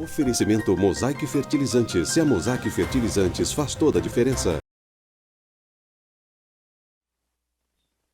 Oferecimento Mosaic Fertilizantes. Se a Mosaic Fertilizantes faz toda a diferença.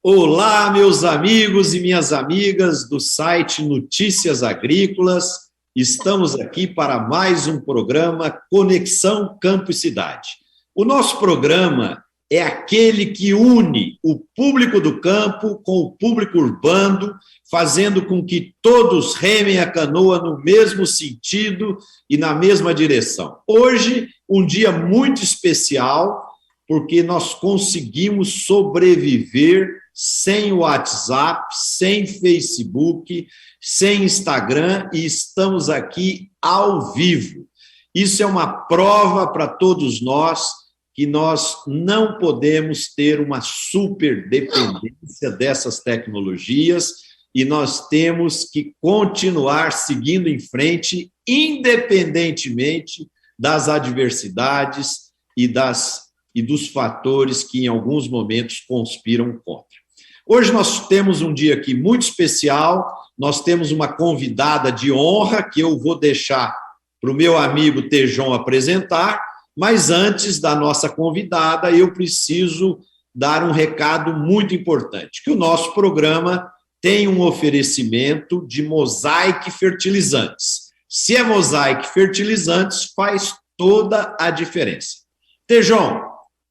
Olá, meus amigos e minhas amigas do site Notícias Agrícolas. Estamos aqui para mais um programa Conexão Campo e Cidade. O nosso programa é aquele que une o público do campo com o público urbano, fazendo com que todos remem a canoa no mesmo sentido e na mesma direção. Hoje, um dia muito especial, porque nós conseguimos sobreviver sem WhatsApp, sem Facebook, sem Instagram, e estamos aqui ao vivo. Isso é uma prova para todos nós que nós não podemos ter uma superdependência dessas tecnologias e nós temos que continuar seguindo em frente, independentemente das adversidades e dos fatores que em alguns momentos conspiram contra. Hoje nós temos um dia aqui muito especial, nós temos uma convidada de honra que eu vou deixar para o meu amigo Tejon apresentar, mas antes da nossa convidada, eu preciso dar um recado muito importante, que o nosso programa tem um oferecimento de Mosaic Fertilizantes. Se é Mosaic Fertilizantes, faz toda a diferença. Tejon,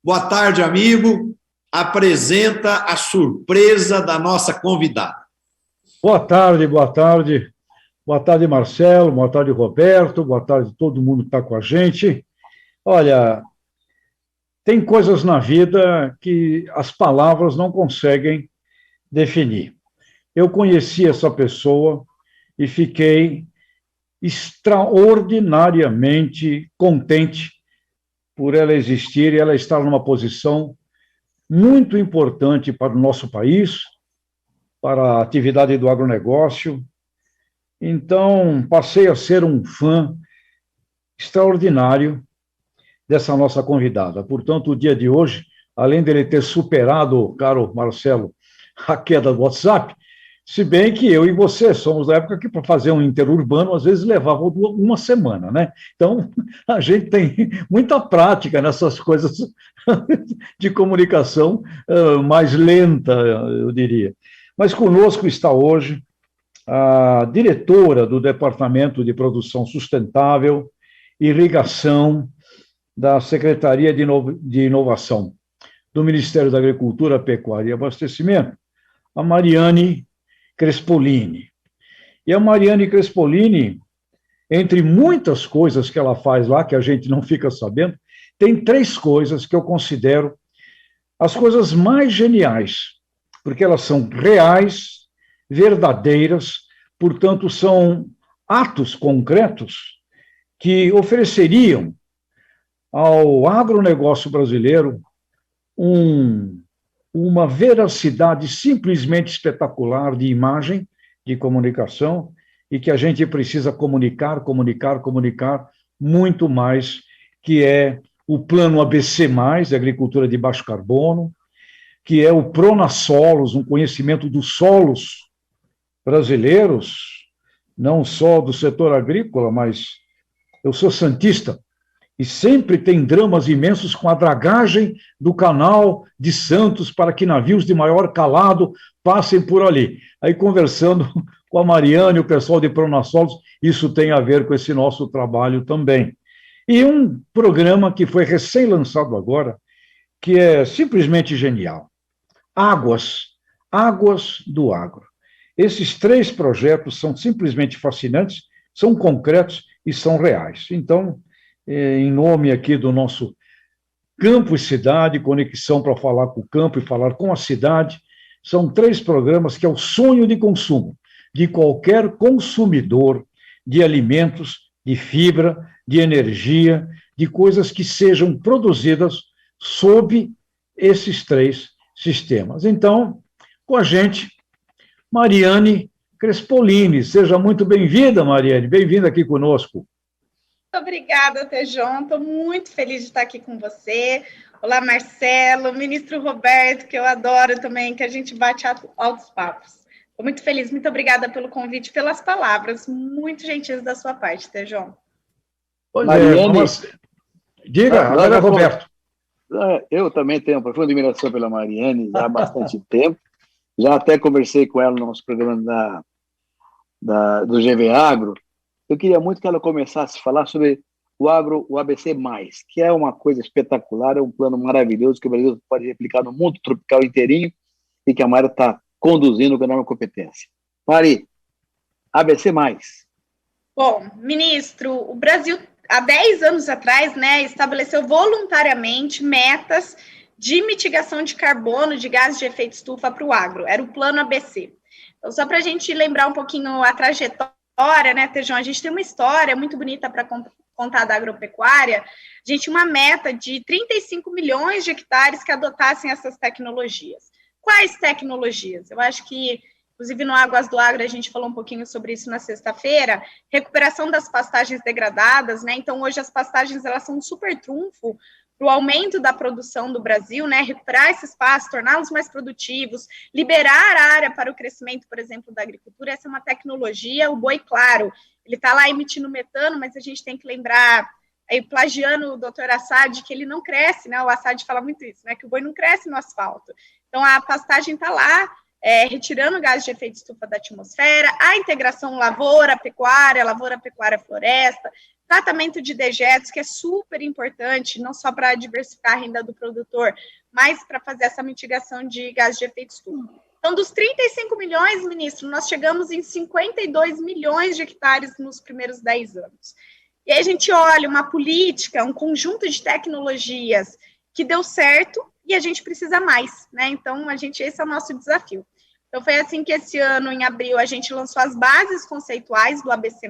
boa tarde, amigo. Apresenta a surpresa da nossa convidada. Boa tarde, boa tarde. Boa tarde, Marcelo. Boa tarde, Roberto. Boa tarde a todo mundo que está com a gente. Olha, tem coisas na vida que as palavras não conseguem definir. Eu conheci essa pessoa e fiquei extraordinariamente contente por ela existir e ela estar numa posição muito importante para o nosso país, para a atividade do agronegócio. Então, passei a ser um fã extraordinário dessa nossa convidada. Portanto, o dia de hoje, além dele ter superado, caro Marcelo, a queda do WhatsApp, se bem que eu e você somos da época que para fazer um interurbano, às vezes levava uma semana, né? Então, a gente tem muita prática nessas coisas de comunicação mais lenta, eu diria. Mas conosco está hoje a diretora do Departamento de Produção Sustentável, Irrigação, da Secretaria de Inovação do Ministério da Agricultura, Pecuária e Abastecimento, a Mariane Crespolini. E a Mariane Crespolini, entre muitas coisas que ela faz lá, que a gente não fica sabendo, tem 3 coisas que eu considero as coisas mais geniais, porque elas são reais, verdadeiras, portanto, são atos concretos que ofereceriam ao agronegócio brasileiro uma veracidade simplesmente espetacular de imagem, de comunicação, e que a gente precisa comunicar muito mais, que é o Plano ABC+, de Agricultura de Baixo Carbono, que é o Pronasolos, um conhecimento dos solos brasileiros, não só do setor agrícola, mas eu sou santista, e sempre tem dramas imensos com a dragagem do canal de Santos para que navios de maior calado passem por ali. Aí, conversando com a Mariane e o pessoal de Pronasolos, isso tem a ver com esse nosso trabalho também. E um programa que foi recém-lançado agora, que é simplesmente genial. Águas do Agro. Esses 3 projetos são simplesmente fascinantes, são concretos e são reais. Então, em nome aqui do nosso Campo e Cidade, conexão para falar com o campo e falar com a cidade, são 3 programas que é o sonho de consumo de qualquer consumidor de alimentos, de fibra, de energia, de coisas que sejam produzidas sob esses 3 sistemas. Então, com a gente, Mariane Crespolini. Seja muito bem-vinda, Mariane, bem-vinda aqui conosco. Obrigada, Tejon. Estou muito feliz de estar aqui com você. Olá, Marcelo, ministro Roberto, que eu adoro também, que a gente bate altos papos. Estou muito feliz, muito obrigada pelo convite, pelas palavras muito gentis da sua parte, Tejon. Mariane, diga, agora Roberto. Eu também tenho uma profunda admiração pela Mariane já há bastante tempo. Já até conversei com ela no nosso programa do GV Agro. Eu queria muito que ela começasse a falar sobre o ABC+, que é uma coisa espetacular, é um plano maravilhoso que o Brasil pode replicar no mundo tropical inteirinho e que a Mari está conduzindo com enorme competência. Mari, ABC+. Bom, ministro, o Brasil, há 10 anos atrás, né, estabeleceu voluntariamente metas de mitigação de carbono, de gases de efeito estufa para o agro. Era o plano ABC. Então, só para a gente lembrar um pouquinho a trajetória, né, Tejão? A gente tem uma história muito bonita para contar da agropecuária. A gente tinha uma meta de 35 milhões de hectares que adotassem essas tecnologias. Quais tecnologias? Eu acho que, inclusive no Águas do Agro, a gente falou um pouquinho sobre isso na sexta-feira, recuperação das pastagens degradadas, né? Então, hoje as pastagens, elas são um super trunfo para o aumento da produção do Brasil, né? Recuperar esse espaço, torná-los mais produtivos, liberar a área para o crescimento, por exemplo, da agricultura. Essa é uma tecnologia. O boi, claro, ele está lá emitindo metano, mas a gente tem que lembrar, aí plagiando o doutor Assad, que ele não cresce, né? O Assad fala muito isso, né? Que o boi não cresce no asfalto. Então, a pastagem está lá, retirando gases de efeito estufa da atmosfera, a integração lavoura-pecuária, lavoura-pecuária-floresta, tratamento de dejetos, que é super importante, não só para diversificar a renda do produtor, mas para fazer essa mitigação de gases de efeito estufa. Então, dos 35 milhões, ministro, nós chegamos em 52 milhões de hectares nos primeiros 10 anos. E aí a gente olha uma política, um conjunto de tecnologias que deu certo e a gente precisa mais, né? Então, esse é o nosso desafio. Então, foi assim que esse ano, em abril, a gente lançou as bases conceituais do ABC+,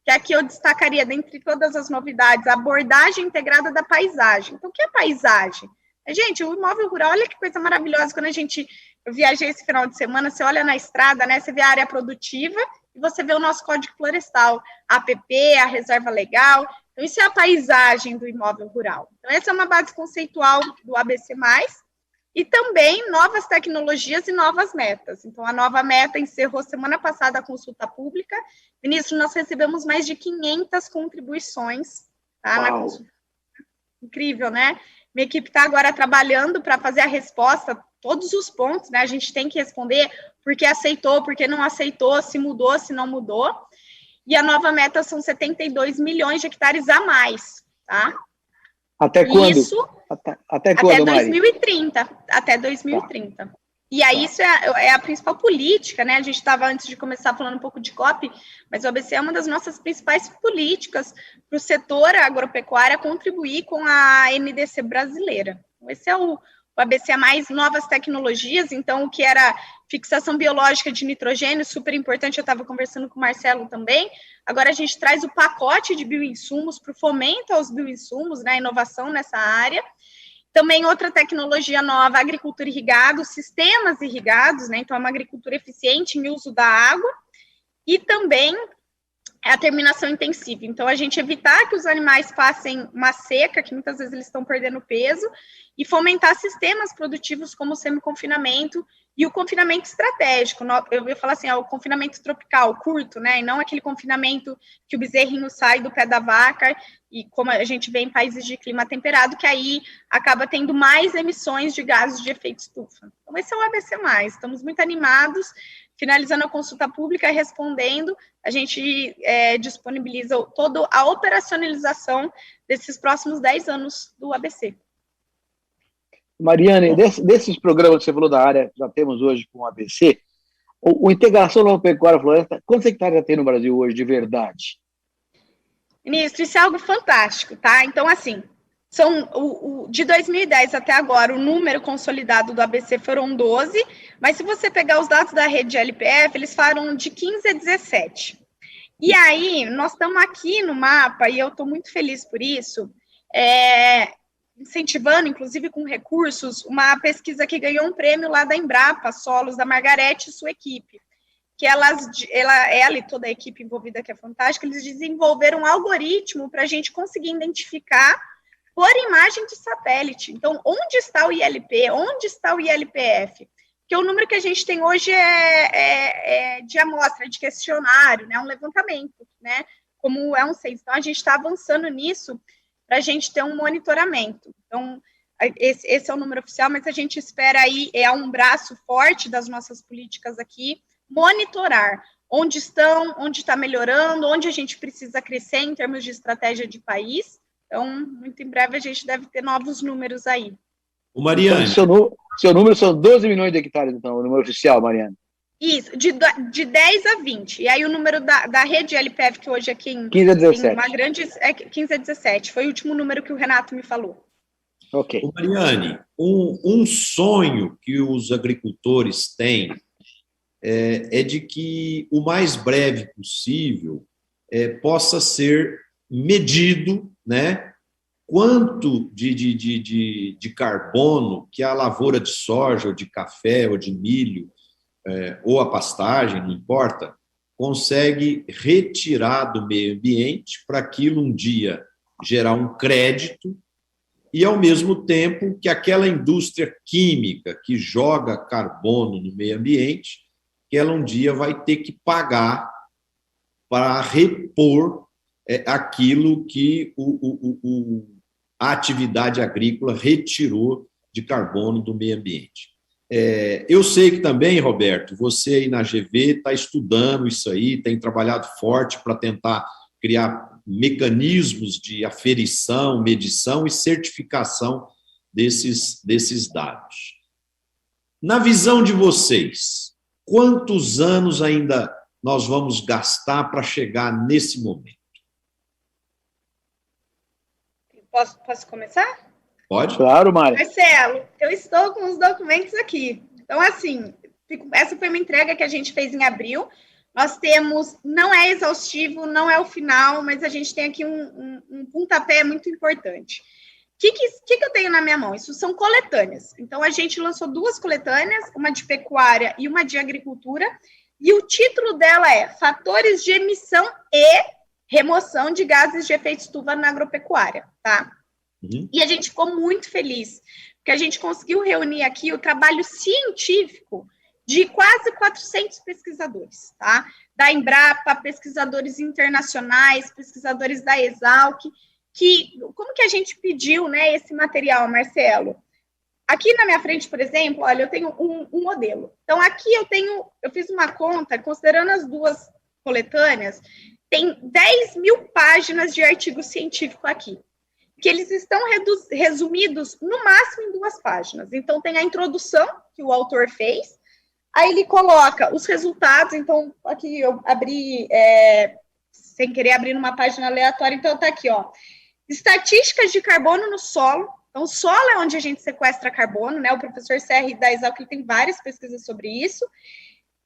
que aqui eu destacaria, dentre todas as novidades, a abordagem integrada da paisagem. Então, o que é paisagem? Gente, o imóvel rural, olha que coisa maravilhosa, quando eu viajei esse final de semana, você olha na estrada, né, você vê a área produtiva e você vê o nosso Código Florestal, a APP, a reserva legal. Então, isso é a paisagem do imóvel rural. Então, essa é uma base conceitual do ABC+, e também novas tecnologias e novas metas. Então, a nova meta encerrou semana passada a consulta pública. Ministro, nós recebemos mais de 500 contribuições, tá, na consulta. Incrível, né? Minha equipe está agora trabalhando para fazer a resposta, todos os pontos, né? A gente tem que responder por que aceitou, por que não aceitou, se mudou, se não mudou. E a nova meta são 72 milhões de hectares a mais, tá? Até quando? Isso, até quando, até 2030. Mari? Até 2030. Tá. E aí, isso é a principal política, né? A gente estava, antes de começar, falando um pouco de COP, mas o ABC é uma das nossas principais políticas para o setor agropecuário contribuir com a NDC brasileira. Esse é o ABC, mais novas tecnologias. Então, o que era fixação biológica de nitrogênio, super importante, eu estava conversando com o Marcelo também. Agora a gente traz o pacote de bioinsumos para o fomento aos bioinsumos, né, inovação nessa área. Também outra tecnologia nova, agricultura irrigada, sistemas irrigados, né, então é uma agricultura eficiente em uso da água. E também a terminação intensiva. Então, a gente evitar que os animais passem uma seca, que muitas vezes eles estão perdendo peso, e fomentar sistemas produtivos como o semi-confinamento e o confinamento estratégico. Eu ia falar assim, o confinamento tropical, curto, né? E não aquele confinamento que o bezerrinho sai do pé da vaca, e como a gente vê em países de clima temperado, que aí acaba tendo mais emissões de gases de efeito estufa. Então, esse é o ABC+. Estamos muito animados. Finalizando a consulta pública e respondendo, a gente disponibiliza toda a operacionalização desses próximos 10 anos do ABC. Mariane, desses programas que você falou da área que já temos hoje com o ABC, o Integração Lavoura-Pecuária Floresta, quantos hectares já tem no Brasil hoje, de verdade? Ministro, isso é algo fantástico, tá? Então, assim, de 2010 até agora, o número consolidado do ABC foram 12, mas se você pegar os dados da rede de LPF, eles falam de 15 a 17. E aí, nós estamos aqui no mapa, e eu estou muito feliz por isso, incentivando, inclusive com recursos, uma pesquisa que ganhou um prêmio lá da Embrapa Solos, da Margarete e sua equipe, que ela e toda a equipe envolvida, que é fantástica, eles desenvolveram um algoritmo para a gente conseguir identificar por imagem de satélite. Então, onde está o ILP? Onde está o ILPF? Porque o número que a gente tem hoje é de amostra, de questionário, né? Um levantamento, né? como é um censo. Então, a gente está avançando nisso para a gente ter um monitoramento. Então, esse é o número oficial, mas a gente espera aí, é um braço forte das nossas políticas aqui, monitorar onde estão, onde está melhorando, onde a gente precisa crescer em termos de estratégia de país. Então, muito em breve a gente deve ter novos números aí. O Mariane. Então, seu número são 12 milhões de hectares, então, o número oficial, Mariane. Isso, de 10 a 20. E aí o número da rede LPF, que hoje aqui em 15 a 17. uma grande, 15 a 17. Foi o último número que o Renato me falou. Ok. O Mariane, um sonho que os agricultores têm é de que o mais breve possível possa ser medido, né, quanto de carbono que a lavoura de soja, ou de café, ou de milho, ou a pastagem, não importa, consegue retirar do meio ambiente para aquilo um dia gerar um crédito e, ao mesmo tempo, que aquela indústria química que joga carbono no meio ambiente, que ela um dia vai ter que pagar para repor aquilo que a atividade agrícola retirou de carbono do meio ambiente. Eu sei que também, Roberto, você aí na GV está estudando isso aí, tem trabalhado forte para tentar criar mecanismos de aferição, medição e certificação desses dados. Na visão de vocês, quantos anos ainda nós vamos gastar para chegar nesse momento? Posso começar? Pode? Claro, Mário. Marcelo, eu estou com os documentos aqui. Então, assim, essa foi uma entrega que a gente fez em abril. Nós temos, não é exaustivo, não é o final, mas a gente tem aqui um pontapé muito importante. O que eu tenho na minha mão? Isso são coletâneas. Então, a gente lançou 2 coletâneas, uma de pecuária e uma de agricultura, e o título dela é Fatores de Emissão e Remoção de Gases de Efeito Estufa na Agropecuária, tá? Uhum. E a gente ficou muito feliz, porque a gente conseguiu reunir aqui o trabalho científico de quase 400 pesquisadores, tá? Da Embrapa, pesquisadores internacionais, pesquisadores da Exalc, como que a gente pediu, né, esse material, Marcelo? Aqui na minha frente, por exemplo, olha, eu tenho um modelo. Então, aqui eu fiz uma conta, considerando as 2 coletâneas, tem 10 mil páginas de artigo científico aqui, que eles estão resumidos no máximo em 2 páginas. Então, tem a introdução que o autor fez, aí ele coloca os resultados. Então, aqui eu abri, sem querer abrir numa página aleatória, então tá aqui, ó. Estatísticas de carbono no solo. Então, o solo é onde a gente sequestra carbono, né? O professor Serri da Exalc tem várias pesquisas sobre isso.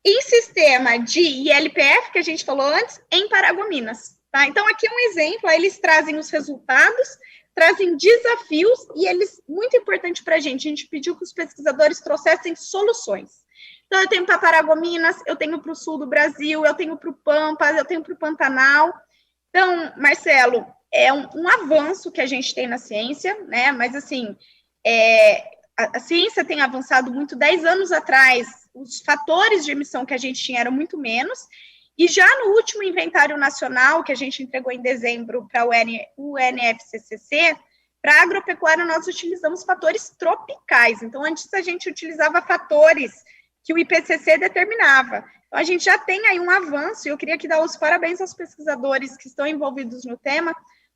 Em sistema de ILPF, que a gente falou antes, em Paragominas, tá? Então, aqui é um exemplo, aí eles trazem os resultados, trazem desafios, e eles, muito importante para a gente pediu que os pesquisadores trouxessem soluções. Então, eu tenho para Paragominas, eu tenho para o sul do Brasil, eu tenho para o Pampa, eu tenho para o Pantanal. Então, Marcelo, é um avanço que a gente tem na ciência, né? Mas, assim, a ciência tem avançado muito. 10 anos atrás, os fatores de emissão que a gente tinha eram muito menos, e já no último inventário nacional, que a gente entregou em dezembro para o UNFCCC, para a agropecuária nós utilizamos fatores tropicais. Então, antes a gente utilizava fatores que o IPCC determinava. Então, a gente já tem aí um avanço, e eu queria aqui dar os parabéns aos pesquisadores que estão envolvidos no tema,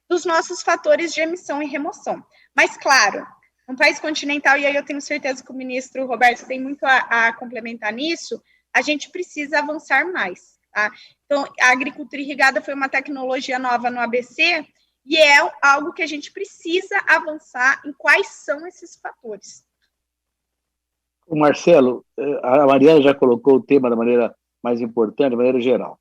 dos nossos fatores de emissão e remoção. Mas, claro, um país continental, e aí eu tenho certeza que o ministro Roberto tem muito a complementar nisso, a gente precisa avançar mais, tá? Então, a agricultura irrigada foi uma tecnologia nova no ABC, e é algo que a gente precisa avançar em quais são esses fatores. O Marcelo, a Mariana já colocou o tema da maneira mais importante, de maneira geral.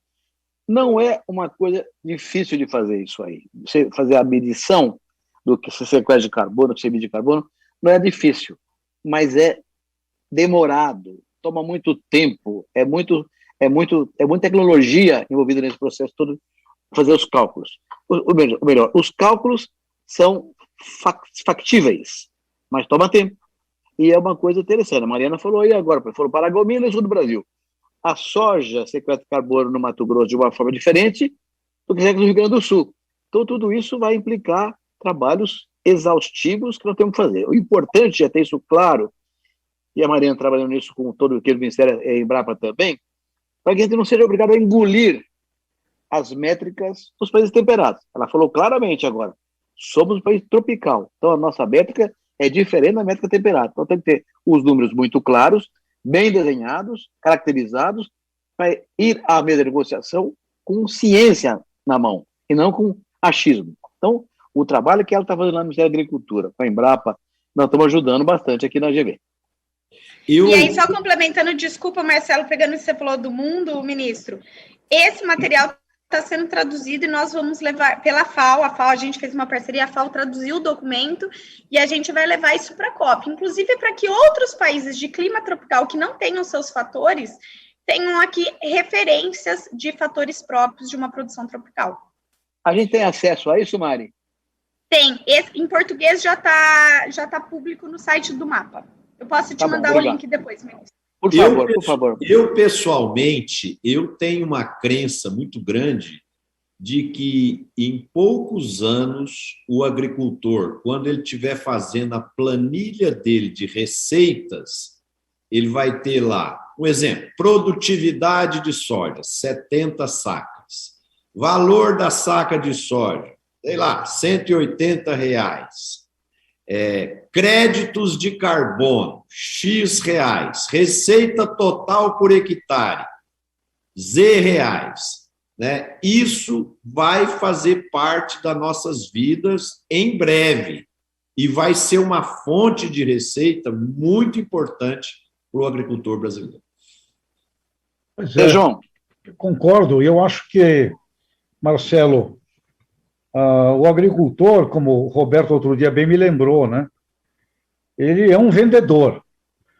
Não é uma coisa difícil de fazer isso aí. Você fazer a medição do que você sequestra de carbono, do que você mede de carbono, não é difícil, mas é demorado, toma muito tempo, é muita tecnologia envolvida nesse processo todo, fazer os cálculos. O melhor, os cálculos são factíveis, mas toma tempo. E é uma coisa interessante. A Mariana falou aí agora, foram Paragominas e sul do Brasil. A soja sequestra carbono no Mato Grosso de uma forma diferente do que no Rio Grande do Sul. Então, tudo isso vai implicar trabalhos exaustivos que nós temos que fazer. O importante é ter isso claro, e a Mariana trabalhando nisso com todo o Ministério e a Embrapa também, para que a gente não seja obrigado a engolir as métricas dos países temperados. Ela falou claramente agora, somos um país tropical, então a nossa métrica é diferente da métrica temperada. Então tem que ter os números muito claros, bem desenhados, caracterizados, para ir à mesa de negociação com ciência na mão, e não com achismo. Então, o trabalho que ela está fazendo lá no Ministério da Agricultura, com a Embrapa, nós estamos ajudando bastante aqui na GV. E aí, só complementando, desculpa, Marcelo, pegando o que você falou do mundo, ministro, esse material está sendo traduzido e nós vamos levar pela FAO, a gente fez uma parceria, a FAO traduziu o documento e a gente vai levar isso para a COP, inclusive para que outros países de clima tropical que não tenham seus fatores, tenham aqui referências de fatores próprios de uma produção tropical. A gente tem acesso a isso, Mari? Tem, em português já tá público no site do mapa. Eu posso te mandar o link depois, ministro. Por favor. Eu, pessoalmente, tenho uma crença muito grande de que, em poucos anos, o agricultor, quando ele estiver fazendo a planilha dele de receitas, ele vai ter lá, um exemplo, produtividade de soja, 70 sacas. Valor da saca de soja, sei lá, R$180. Créditos de carbono, X reais. Receita total por hectare, Z reais. Né? Isso vai fazer parte das nossas vidas em breve e vai ser uma fonte de receita muito importante para o agricultor brasileiro. Pois é, João. Concordo. Eu acho que, Marcelo, o agricultor, como o Roberto outro dia bem me lembrou, né? Ele é um vendedor,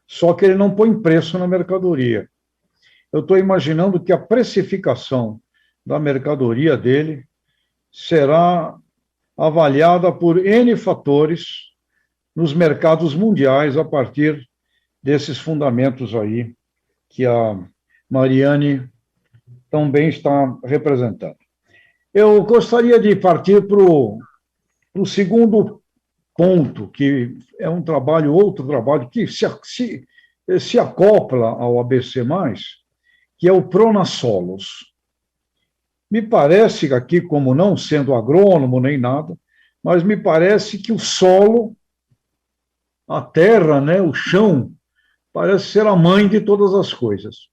só que ele não põe preço na mercadoria. Eu estou imaginando que a precificação da mercadoria dele será avaliada por N fatores nos mercados mundiais a partir desses fundamentos aí que a Mariane tão bem está representando. Eu gostaria de partir para o segundo ponto, que é outro trabalho que se acopla ao ABC+, que é o Pronasolos. Me parece que aqui, como não sendo agrônomo nem nada, mas me parece que o solo, a terra, né, o chão, parece ser a mãe de todas as coisas.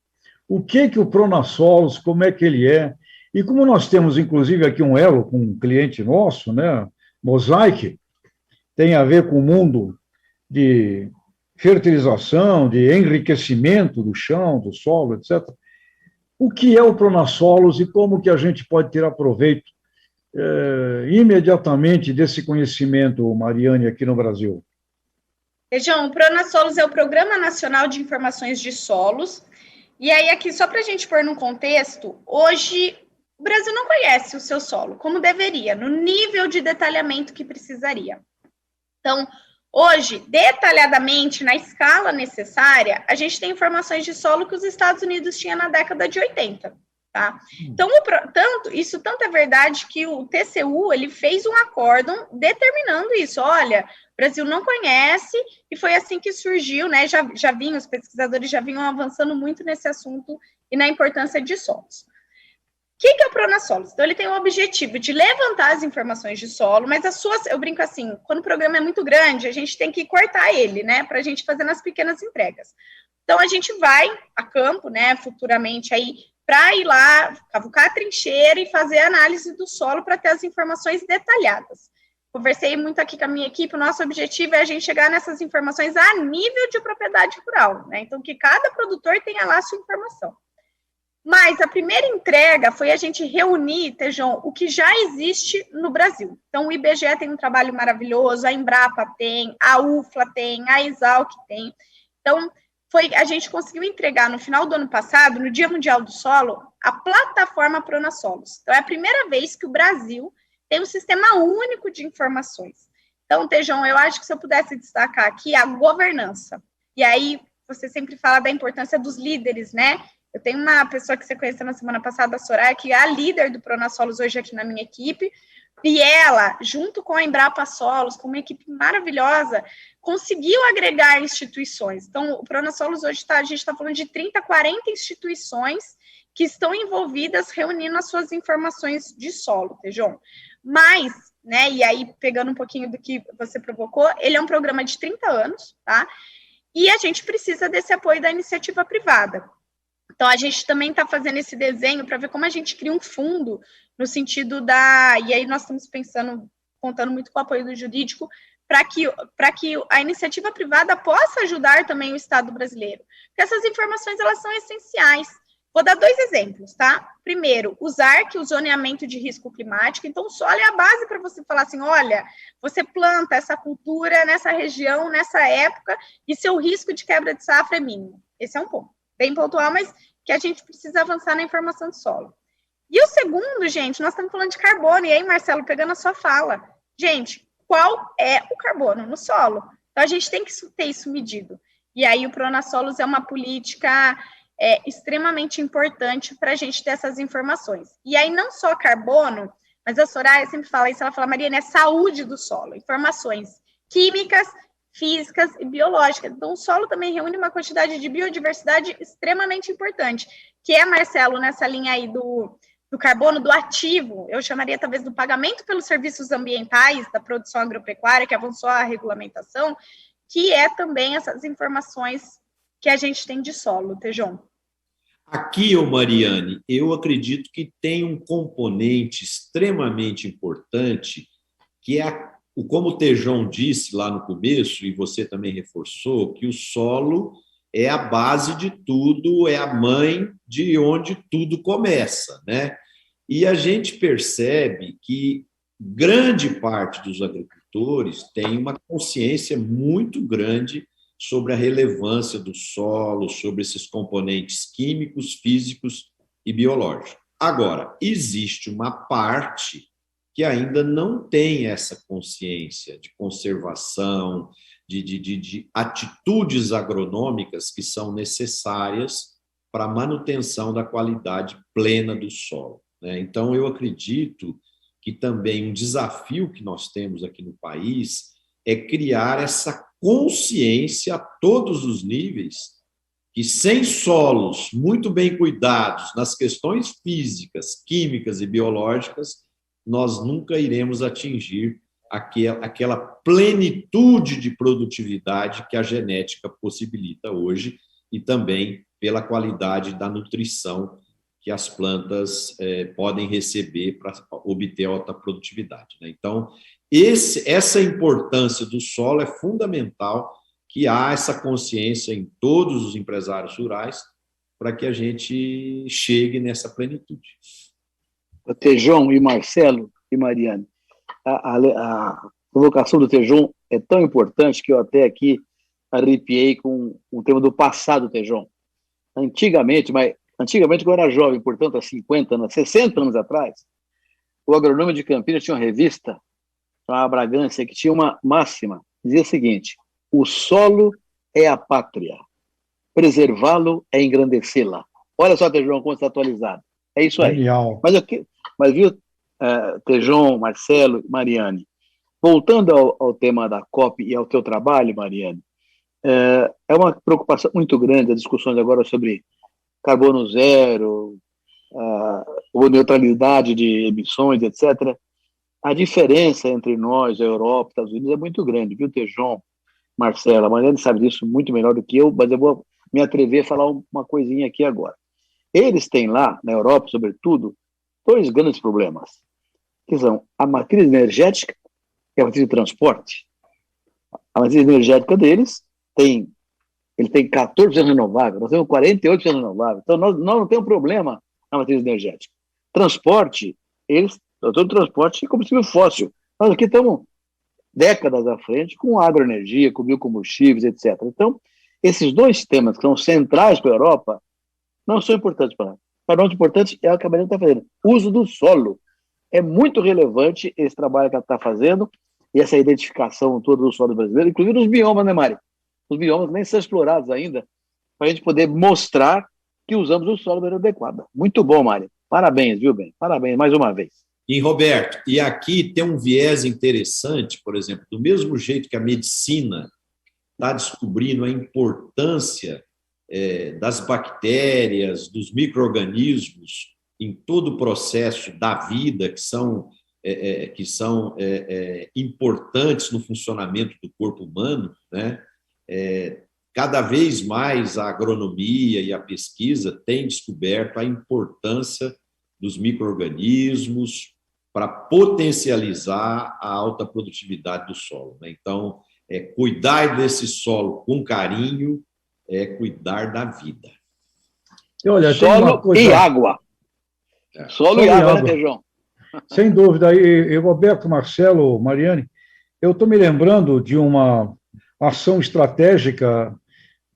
O que o Pronasolos, como é que ele é? E como nós temos, inclusive, aqui um elo com um cliente nosso, né, Mosaic, tem a ver com o mundo de fertilização, de enriquecimento do chão, do solo, etc. O que é o Pronasolos e como que a gente pode tirar proveito imediatamente desse conhecimento, Mariane, aqui no Brasil? João, o Pronasolos é o Programa Nacional de Informações de Solos. E aí, aqui, só para a gente pôr num contexto, hoje o Brasil não conhece o seu solo, como deveria, no nível de detalhamento que precisaria. Então, hoje, detalhadamente, na escala necessária, a gente tem informações de solo que os Estados Unidos tinham na década de 80, tá? Então, isso tanto é verdade que o TCU, ele fez um acórdão determinando isso. Olha, o Brasil não conhece, e foi assim que surgiu, né? Os pesquisadores já vinham avançando muito nesse assunto e na importância de solos. O que é o Pronasolos? Então, ele tem o objetivo de levantar as informações de solo, mas eu brinco assim, quando o programa é muito grande, a gente tem que cortar ele, né, para a gente fazer nas pequenas entregas. Então, a gente vai a campo, né, futuramente aí, para ir lá, cavucar a trincheira e fazer a análise do solo para ter as informações detalhadas. Conversei muito aqui com a minha equipe, o nosso objetivo é a gente chegar nessas informações a nível de propriedade rural, né, então que cada produtor tenha lá a sua informação. Mas a primeira entrega foi a gente reunir, Tejão, o que já existe no Brasil. Então, o IBGE tem um trabalho maravilhoso, a Embrapa tem, a UFLA tem, a Exalc tem. Então, a gente conseguiu entregar no final do ano passado, no Dia Mundial do Solo, a plataforma Pronasolos. Então, é a primeira vez que o Brasil tem um sistema único de informações. Então, Tejão, eu acho que se eu pudesse destacar aqui a governança. E aí, você sempre fala da importância dos líderes, né? Eu tenho uma pessoa que você conheceu na semana passada, a Soraya, que é a líder do Pronasolos hoje aqui na minha equipe, e ela, junto com a Embrapa Solos, com uma equipe maravilhosa, conseguiu agregar instituições. Então, o Pronasolos hoje a gente está falando de 30, 40 instituições que estão envolvidas reunindo as suas informações de solo, Tejon. Mas, né, e aí pegando um pouquinho do que você provocou, ele é um programa de 30 anos, tá? E a gente precisa desse apoio da iniciativa privada. Então, a gente também está fazendo esse desenho para ver como a gente cria um fundo no sentido da... E aí nós estamos pensando, contando muito com o apoio do jurídico, para que a iniciativa privada possa ajudar também o Estado brasileiro. Porque essas informações, elas são essenciais. Vou dar 2 exemplos, tá? Primeiro, o ZARC, o zoneamento de risco climático. Então, o solo é a base para você falar assim, olha, você planta essa cultura nessa região, nessa época, e seu risco de quebra de safra é mínimo. Esse é um ponto bem pontual, mas que a gente precisa avançar na informação de solo. E o segundo, gente, nós estamos falando de carbono, e aí, Marcelo, pegando a sua fala, gente, qual é o carbono no solo? Então, a gente tem que ter isso medido. E aí, o Pronasolos é uma política extremamente importante para a gente ter essas informações. E aí, não só carbono, mas a Soraya sempre fala isso, ela fala, Mariana, é saúde do solo, informações químicas, físicas e biológicas. Então, o solo também reúne uma quantidade de biodiversidade extremamente importante, que é, Marcelo, nessa linha aí do carbono, do ativo, eu chamaria talvez do pagamento pelos serviços ambientais da produção agropecuária, que avançou a regulamentação, que é também essas informações que a gente tem de solo, Tejon. Aqui, Mariane, eu acredito que tem um componente extremamente importante, que é como o Tejon disse lá no começo, e você também reforçou, que o solo é a base de tudo, é a mãe de onde tudo começa, né? E a gente percebe que grande parte dos agricultores tem uma consciência muito grande sobre a relevância do solo, sobre esses componentes químicos, físicos e biológicos. Agora, existe uma parte que ainda não tem essa consciência de conservação, de atitudes agronômicas que são necessárias para a manutenção da qualidade plena do solo, né? Então, eu acredito que também um desafio que nós temos aqui no país é criar essa consciência a todos os níveis, que sem solos muito bem cuidados nas questões físicas, químicas e biológicas, nós nunca iremos atingir aquela plenitude de produtividade que a genética possibilita hoje e também pela qualidade da nutrição que as plantas podem receber para obter alta produtividade, né? Então, essa importância do solo é fundamental, que há essa consciência em todos os empresários rurais para que a gente chegue nessa plenitude. Tejon e Marcelo e Mariane, a provocação do Tejon é tão importante que eu até aqui arrepiei com o tema do passado, Tejon. Antigamente, quando eu era jovem, portanto, há 50 anos, 60 anos atrás, o Agronômico de Campinas tinha uma revista, a Bragança, que tinha uma máxima, dizia o seguinte: o solo é a pátria, preservá-lo é engrandecê-la. Olha só, Tejon, como está atualizado. É isso aí. Genial. Mas viu, Tejon, Marcelo, Mariane, voltando ao tema da COP e ao teu trabalho, Mariane, é uma preocupação muito grande as discussões agora sobre carbono zero, ou neutralidade de emissões, etc. A diferença entre nós, a Europa e os Estados Unidos é muito grande, viu, Tejon, Marcelo? A Mariane sabe disso muito melhor do que eu, mas eu vou me atrever a falar uma coisinha aqui agora. Eles têm lá, na Europa, sobretudo, 2 grandes problemas, que são a matriz energética e a matriz de transporte. A matriz energética deles tem 14% renovável, nós temos 48% renovável, então nós não temos problema na matriz energética. Transporte, todo transporte é combustível fóssil. Nós aqui estamos décadas à frente com agroenergia, com biocombustíveis, etc. Então, esses 2 temas que são centrais para a Europa não são importantes para nós. Para nós, importante é o que a Mariana está fazendo. Uso do solo. É muito relevante esse trabalho que ela está fazendo e essa identificação toda do solo brasileiro, inclusive os biomas, né, Mari? Os biomas nem são explorados ainda, para a gente poder mostrar que usamos o solo de maneira adequada. Muito bom, Mário. Parabéns, viu, bem? Parabéns, mais uma vez. E, Roberto, e aqui tem um viés interessante, por exemplo, do mesmo jeito que a medicina está descobrindo a importância das bactérias, dos micro-organismos em todo o processo da vida, que são importantes no funcionamento do corpo humano, né? Cada vez mais a agronomia e a pesquisa têm descoberto a importância dos micro-organismos para potencializar a alta produtividade do solo, né? Então, cuidar desse solo com carinho é cuidar da vida. E olha, solo e água. Solo e água, né, João? Sem dúvida. E Roberto, Marcelo, Mariane, eu estou me lembrando de uma ação estratégica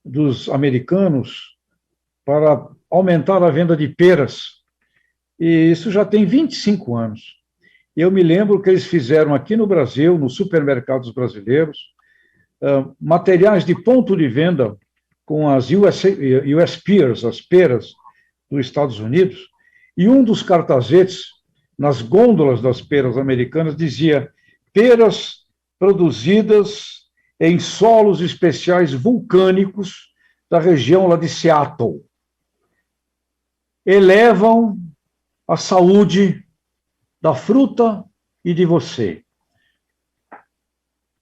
dos americanos para aumentar a venda de peras. E isso já tem 25 anos. Eu me lembro que eles fizeram aqui no Brasil, nos supermercados brasileiros, materiais de ponto de venda com as US Pears, as peras dos Estados Unidos, e um dos cartazetes, nas gôndolas das peras americanas, dizia: peras produzidas em solos especiais vulcânicos da região lá de Seattle. Elevam a saúde da fruta e de você.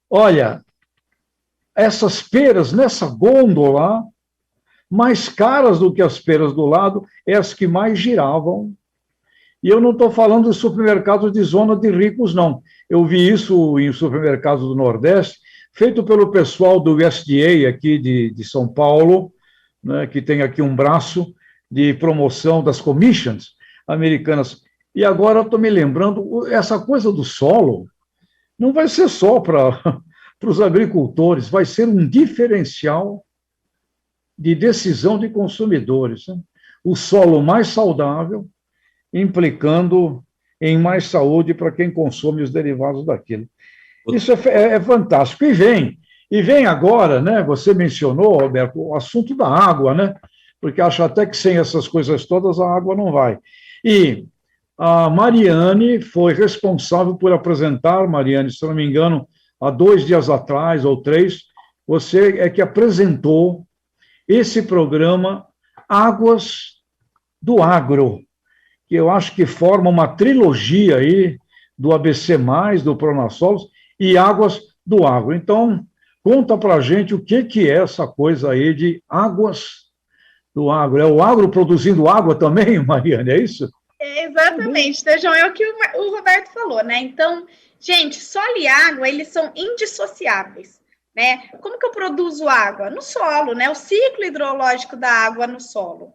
Olha, essas peras nessa gôndola, mais caras do que as peras do lado, é as que mais giravam. E eu não estou falando de supermercados de zona de ricos, não. Eu vi isso em supermercados do Nordeste, feito pelo pessoal do USDA aqui de São Paulo, né, que tem aqui um braço de promoção das commissions americanas. E agora eu estou me lembrando, essa coisa do solo não vai ser só para os agricultores, vai ser um diferencial de decisão de consumidores, né? O solo mais saudável, implicando em mais saúde para quem consome os derivados daquilo. Isso é fantástico. E vem agora, né? Você mencionou, Roberto, o assunto da água, né? Porque acho até que sem essas coisas todas a água não vai. E a Mariane foi responsável por apresentar, Mariane, se não me engano, há 2 dias atrás ou 3, você é que apresentou esse programa Águas do Agro, que eu acho que forma uma trilogia aí do ABC+, do Pronasolos e Águas do Agro. Então, conta para a gente o que é essa coisa aí de Águas do Agro. É o agro produzindo água também, Mariane, é isso? Exatamente, Tejão, é o que o Roberto falou, né? Então, gente, solo e água, eles são indissociáveis, né? Como que eu produzo água? No solo, né? O ciclo hidrológico da água no solo.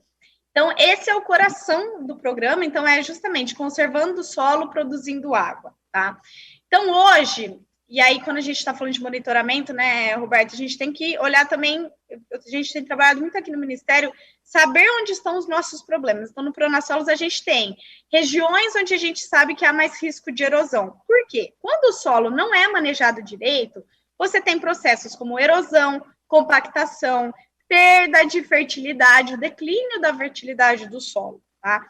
Então, esse é o coração do programa, então é justamente conservando o solo, produzindo água, tá? Então, hoje, e aí quando a gente está falando de monitoramento, né, Roberto, a gente tem que olhar também, a gente tem trabalhado muito aqui no Ministério, saber onde estão os nossos problemas. Então, no Pronasolos, a gente tem regiões onde a gente sabe que há mais risco de erosão. Por quê? Quando o solo não é manejado direito, você tem processos como erosão, compactação, perda de fertilidade, o declínio da fertilidade do solo, tá?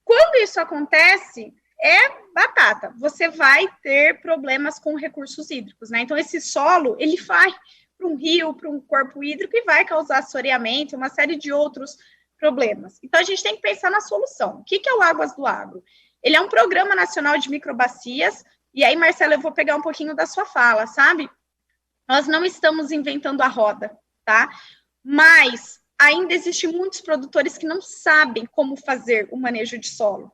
Quando isso acontece, é batata. Você vai ter problemas com recursos hídricos, né? Então, esse solo, ele vai para um rio, para um corpo hídrico e vai causar assoreamento, uma série de outros problemas. Então, a gente tem que pensar na solução. O que é o Águas do Agro? Ele é um programa nacional de microbacias, e aí, Marcelo, eu vou pegar um pouquinho da sua fala, sabe? Nós não estamos inventando a roda, tá? Mas ainda existem muitos produtores que não sabem como fazer o manejo de solo.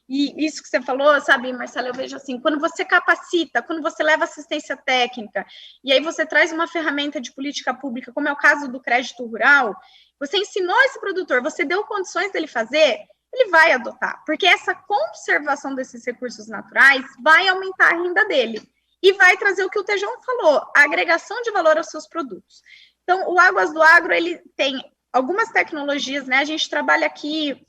E isso que você falou, sabe, Marcelo, eu vejo assim, quando você capacita, quando você leva assistência técnica, e aí você traz uma ferramenta de política pública, como é o caso do crédito rural, você ensinou esse produtor, você deu condições dele fazer, ele vai adotar, porque essa conservação desses recursos naturais vai aumentar a renda dele, e vai trazer o que o Tejão falou, a agregação de valor aos seus produtos. Então, o Águas do Agro, ele tem algumas tecnologias, né, a gente trabalha aqui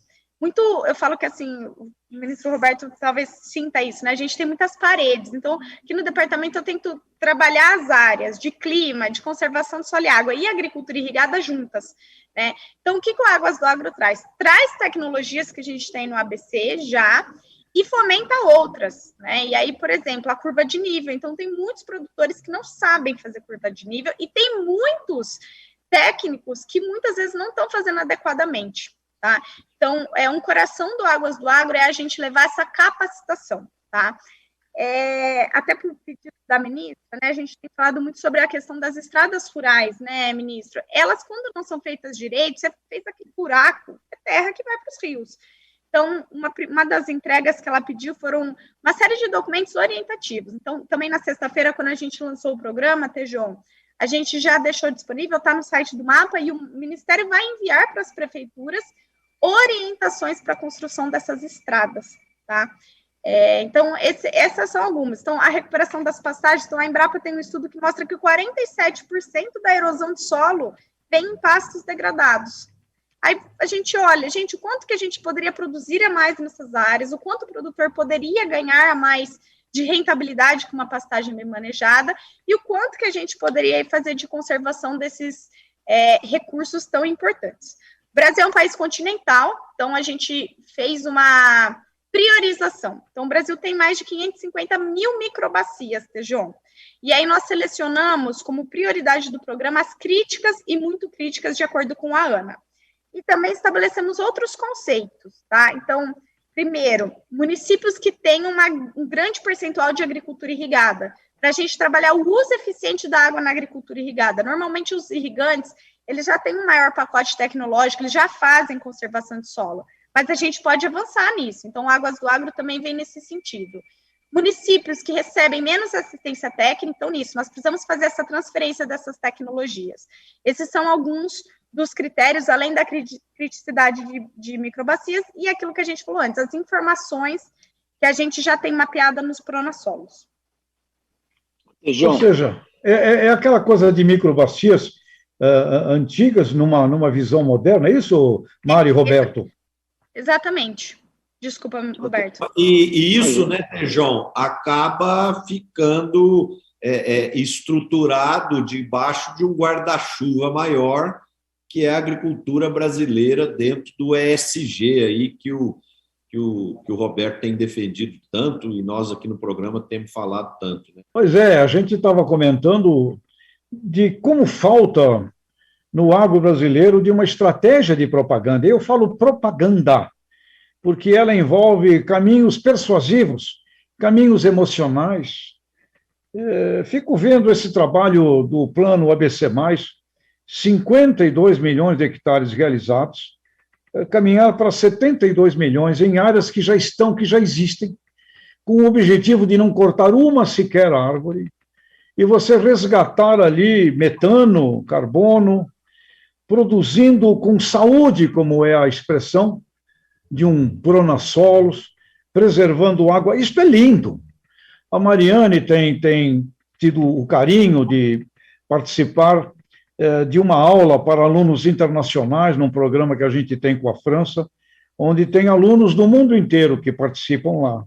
eu falo que assim, o ministro Roberto talvez sinta isso, né? A gente tem muitas paredes, então aqui no departamento eu tento trabalhar as áreas de clima, de conservação de solo e água e agricultura irrigada juntas, né? Então, o que o Águas do Agro traz? Traz tecnologias que a gente tem no ABC já e fomenta outras, né? E aí, por exemplo, a curva de nível. Então, tem muitos produtores que não sabem fazer curva de nível e tem muitos técnicos que muitas vezes não estão fazendo adequadamente, tá? Então, um coração do Águas do Agro é a gente levar essa capacitação, tá? Até por pedido da ministra, né, a gente tem falado muito sobre a questão das estradas rurais, né, ministro? Elas, quando não são feitas direito, você fez aquele buraco, é terra que vai para os rios. Então, uma das entregas que ela pediu foram uma série de documentos orientativos. Então, também na sexta-feira, quando a gente lançou o programa, Tejon, a gente já deixou disponível, está no site do mapa, e o Ministério vai enviar para as prefeituras orientações para a construção dessas estradas, tá? Então, essas são algumas. Então, a recuperação das pastagens, então a Embrapa tem um estudo que mostra que 47% da erosão de solo vem em pastos degradados. Aí a gente olha, o quanto que a gente poderia produzir a mais nessas áreas, o quanto o produtor poderia ganhar a mais de rentabilidade com uma pastagem bem manejada, e o quanto que a gente poderia fazer de conservação desses recursos tão importantes. O Brasil é um país continental, então a gente fez uma priorização. Então, o Brasil tem mais de 550 mil microbacias, Tejon. E aí nós selecionamos como prioridade do programa as críticas e muito críticas, de acordo com a ANA. E também estabelecemos outros conceitos, tá? Então, primeiro, municípios que têm um grande percentual de agricultura irrigada, para a gente trabalhar o uso eficiente da água na agricultura irrigada. Normalmente, os irrigantes, eles já têm um maior pacote tecnológico, eles já fazem conservação de solo, mas a gente pode avançar nisso. Então, Águas do Agro também vem nesse sentido. Municípios que recebem menos assistência técnica, então, nisso, nós precisamos fazer essa transferência dessas tecnologias. Esses são alguns dos critérios, além da criticidade de microbacias, e aquilo que a gente falou antes, as informações que a gente já tem mapeada nos pronassolos. Ou seja, é aquela coisa de microbacias antigas numa visão moderna, é isso, Mari e Roberto? Exatamente. Desculpa, Roberto. E isso, né, João, acaba ficando estruturado debaixo de um guarda-chuva maior, que é a agricultura brasileira dentro do ESG aí, que o Roberto tem defendido tanto, e nós aqui no programa temos falado tanto. Né? Pois é, a gente estava comentando de como falta no agro brasileiro de uma estratégia de propaganda. Eu falo propaganda, porque ela envolve caminhos persuasivos, caminhos emocionais. Fico vendo esse trabalho do plano ABC+, 52 milhões de hectares realizados, caminhar para 72 milhões em áreas que já existem, com o objetivo de não cortar uma sequer árvore, e você resgatar ali metano, carbono, produzindo com saúde, como é a expressão, de um pronassolos, preservando água. Isso é lindo. A Mariane tem tido o carinho de participar de uma aula para alunos internacionais, num programa que a gente tem com a França, onde tem alunos do mundo inteiro que participam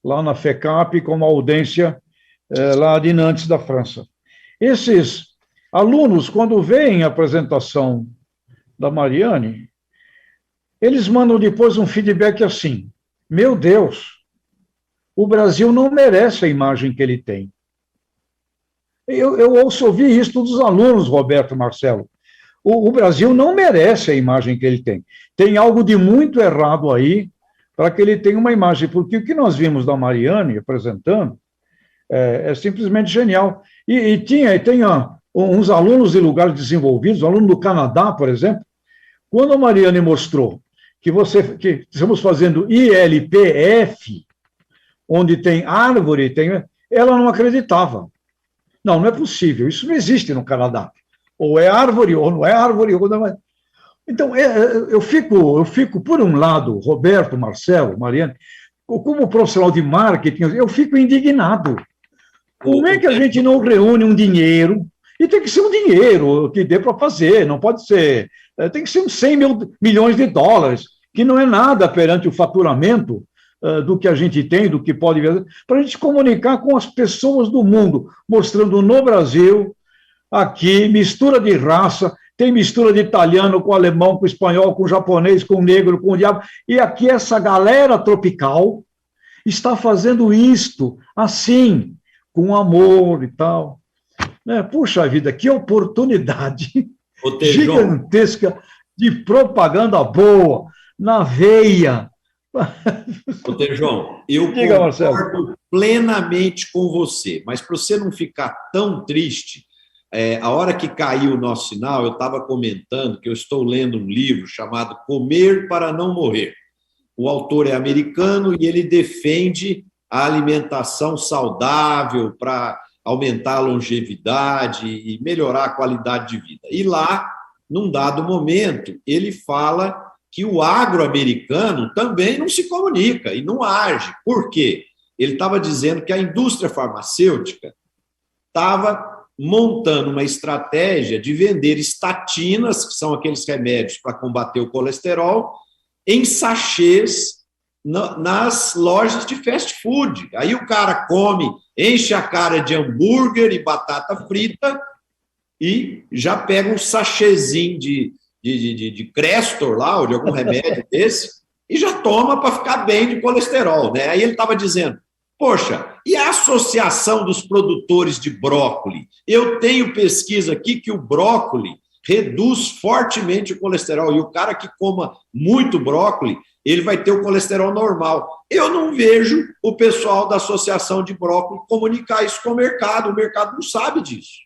lá na FECAP, com uma audiência lá de Nantes, da França. Esses alunos, quando veem a apresentação da Mariane, eles mandam depois um feedback assim: meu Deus, o Brasil não merece a imagem que ele tem. Eu ouço ouvir isso dos alunos, Roberto, Marcelo. O Brasil não merece a imagem que ele tem. Tem algo de muito errado aí para que ele tenha uma imagem, porque o que nós vimos da Mariane apresentando é simplesmente genial. E tem uns alunos de lugares desenvolvidos, aluno do Canadá, por exemplo, quando a Mariane mostrou que estamos fazendo ILPF, onde tem árvore, ela não acreditava. Não é possível, isso não existe no Canadá. Ou é árvore, ou não é árvore. Então, eu fico, por um lado, Roberto, Marcelo, Mariane, como profissional de marketing, eu fico indignado. Como é que a gente não reúne um dinheiro, e tem que ser um dinheiro que dê para fazer, não pode ser, tem que ser uns 100 milhões de dólares, que não é nada perante o faturamento do que a gente tem, do que pode ver, para a gente comunicar com as pessoas do mundo, mostrando no Brasil, aqui, mistura de raça, tem mistura de italiano com alemão, com espanhol, com japonês, com negro, com diabo, e aqui essa galera tropical está fazendo isto assim, com amor e tal. Puxa vida, que oportunidade gigantesca de propaganda boa, na veia. João, eu Diga, concordo plenamente com você, mas para você não ficar tão triste, a hora que caiu o nosso sinal, eu estava comentando que eu estou lendo um livro chamado Comer para Não Morrer. O autor é americano e ele defende a alimentação saudável para aumentar a longevidade e melhorar a qualidade de vida. E lá, num dado momento, ele fala que o agro-americano também não se comunica e não age. Por quê? Ele estava dizendo que a indústria farmacêutica estava montando uma estratégia de vender estatinas, que são aqueles remédios para combater o colesterol, em sachês nas lojas de fast food. Aí o cara come, enche a cara de hambúrguer e batata frita e já pega um sachêzinho de Crestor lá, ou de algum remédio desse, e já toma para ficar bem de colesterol, né? Aí ele estava dizendo, poxa, e a associação dos produtores de brócolis? Eu tenho pesquisa aqui que o brócolis reduz fortemente o colesterol, e o cara que coma muito brócolis, ele vai ter o colesterol normal. Eu não vejo o pessoal da associação de brócolis comunicar isso com o mercado não sabe disso.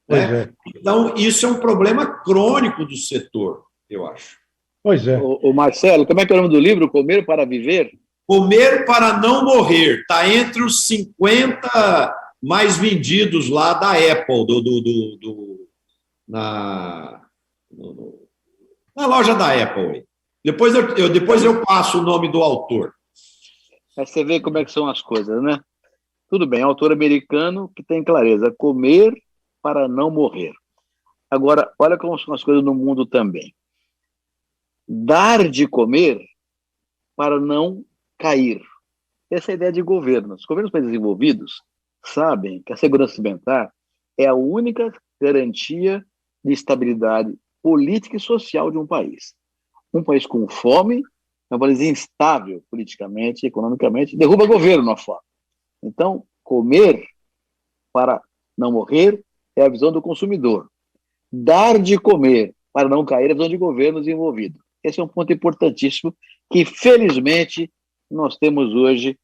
Né? Então, isso é um problema crônico do setor, eu acho. Pois é. O Marcelo, como é que é o nome do livro? Comer para Viver? Comer para Não Morrer. Está entre os 50 mais vendidos lá da Apple, na loja da Apple. Depois eu passo o nome do autor. Aí você vê como é que são as coisas, né? Tudo bem, autor americano que tem clareza. Comer para não morrer. Agora, olha como são as coisas no mundo também. Dar de comer para não cair. Essa é a ideia de governos. Os governos países desenvolvidos sabem que a segurança alimentar é a única garantia de estabilidade política e social de um país. Um país com fome é um país instável politicamente, economicamente, derruba governo na fome. Então, comer para não morrer é a visão do consumidor. Dar de comer para não cair é a visão de governo desenvolvido. Esse é um ponto importantíssimo que, felizmente, nós temos hoje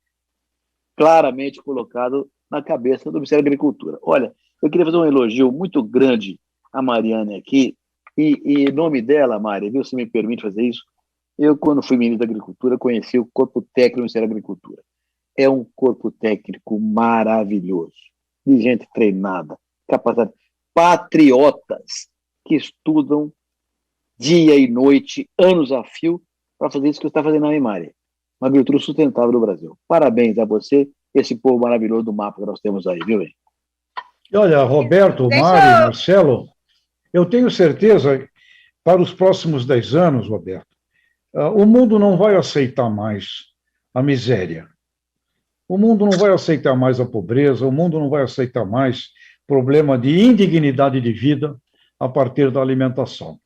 claramente colocado na cabeça do Ministério da Agricultura. Olha, eu queria fazer um elogio muito grande à Mariane aqui, e em nome dela, Mari, viu, se me permite fazer isso, eu, quando fui ministro da Agricultura, conheci o corpo técnico do Ministério da Agricultura. É um corpo técnico maravilhoso, de gente treinada, capacitada, patriotas que estudam dia e noite, anos a fio, para fazer isso que você está fazendo aí, Mari. Uma agricultura sustentável do Brasil. Parabéns a você, esse povo maravilhoso do mapa que nós temos aí, viu, hein? Olha, Roberto, Mari, Marcelo, eu tenho certeza, para os próximos 10 anos, Roberto, o mundo não vai aceitar mais a miséria. O mundo não vai aceitar mais a pobreza, o mundo não vai aceitar mais problema de indignidade de vida a partir da alimentação.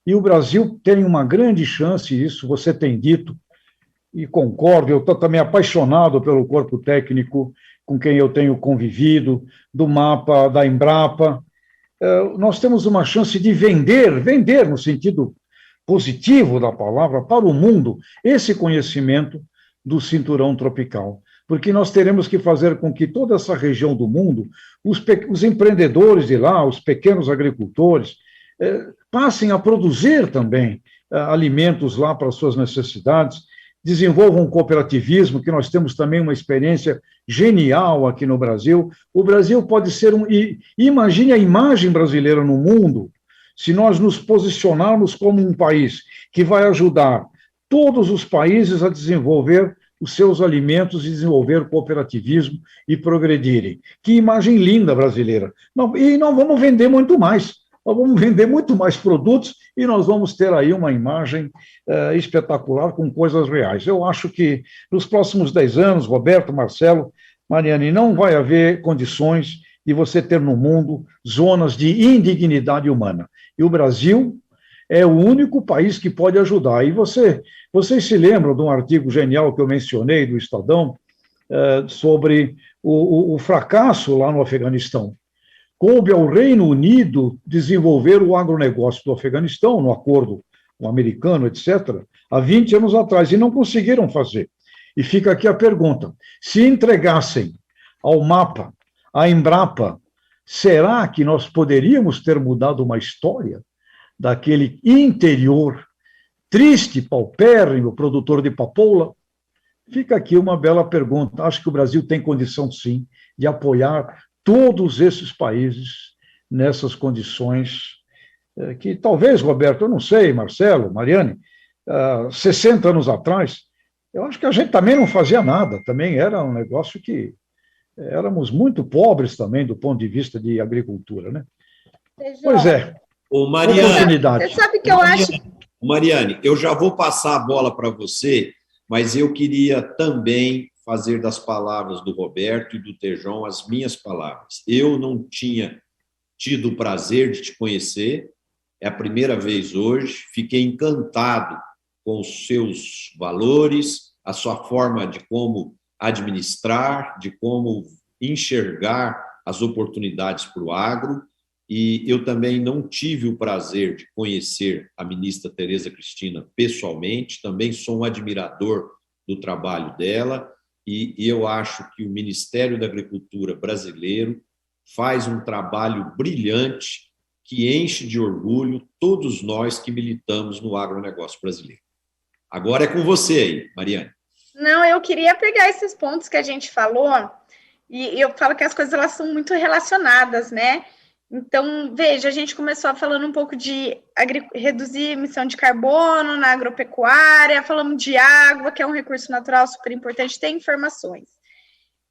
E o Brasil tem uma grande chance, isso você tem dito, e concordo, eu estou também apaixonado pelo corpo técnico com quem eu tenho convivido, do MAPA, da Embrapa. Nós temos uma chance de vender no sentido positivo da palavra, para o mundo, esse conhecimento do cinturão tropical. Porque nós teremos que fazer com que toda essa região do mundo, os empreendedores de lá, os pequenos agricultores, passem a produzir também alimentos lá para as suas necessidades, desenvolvam um cooperativismo, que nós temos também uma experiência genial aqui no Brasil. O Brasil pode ser imagine a imagem brasileira no mundo, se nós nos posicionarmos como um país que vai ajudar todos os países a desenvolver os seus alimentos e desenvolver cooperativismo e progredirem. Que imagem linda brasileira. E não vamos vender muito mais. nós vamos vender muito mais produtos e nós vamos ter aí uma imagem espetacular com coisas reais. Eu acho que nos próximos 10 anos, Roberto, Marcelo, Mariane, não vai haver condições de você ter no mundo zonas de indignidade humana. E o Brasil é o único país que pode ajudar. E vocês se lembram de um artigo genial que eu mencionei do Estadão sobre o fracasso lá no Afeganistão? Coube ao Reino Unido desenvolver o agronegócio do Afeganistão, no acordo com o americano, etc., há 20 anos atrás, e não conseguiram fazer. E fica aqui a pergunta: se entregassem ao MAPA, à Embrapa, será que nós poderíamos ter mudado uma história daquele interior triste, paupérrimo, produtor de papoula? Fica aqui uma bela pergunta. Acho que o Brasil tem condição, sim, de apoiar todos esses países nessas condições que talvez, Roberto, eu não sei, Marcelo, Mariane, 60 anos atrás, eu acho que a gente também não fazia nada, também era um negócio que éramos muito pobres também do ponto de vista de agricultura, né? Pois é. Ô, Mariane, você sabe que eu acho... Mariane, eu já vou passar a bola para você, mas eu queria também fazer das palavras do Roberto e do Tejon as minhas palavras. Eu não tinha tido o prazer de te conhecer, é a primeira vez hoje, fiquei encantado com os seus valores, a sua forma de como administrar, de como enxergar as oportunidades para o agro, e eu também não tive o prazer de conhecer a ministra Tereza Cristina pessoalmente, também sou um admirador do trabalho dela, e eu acho que o Ministério da Agricultura brasileiro faz um trabalho brilhante que enche de orgulho todos nós que militamos no agronegócio brasileiro. Agora é com você aí, Mariane. Não, eu queria pegar esses pontos que a gente falou, e eu falo que as coisas elas são muito relacionadas, né? Então, veja, a gente começou falando um pouco de reduzir emissão de carbono na agropecuária, falamos de água, que é um recurso natural super importante, tem informações.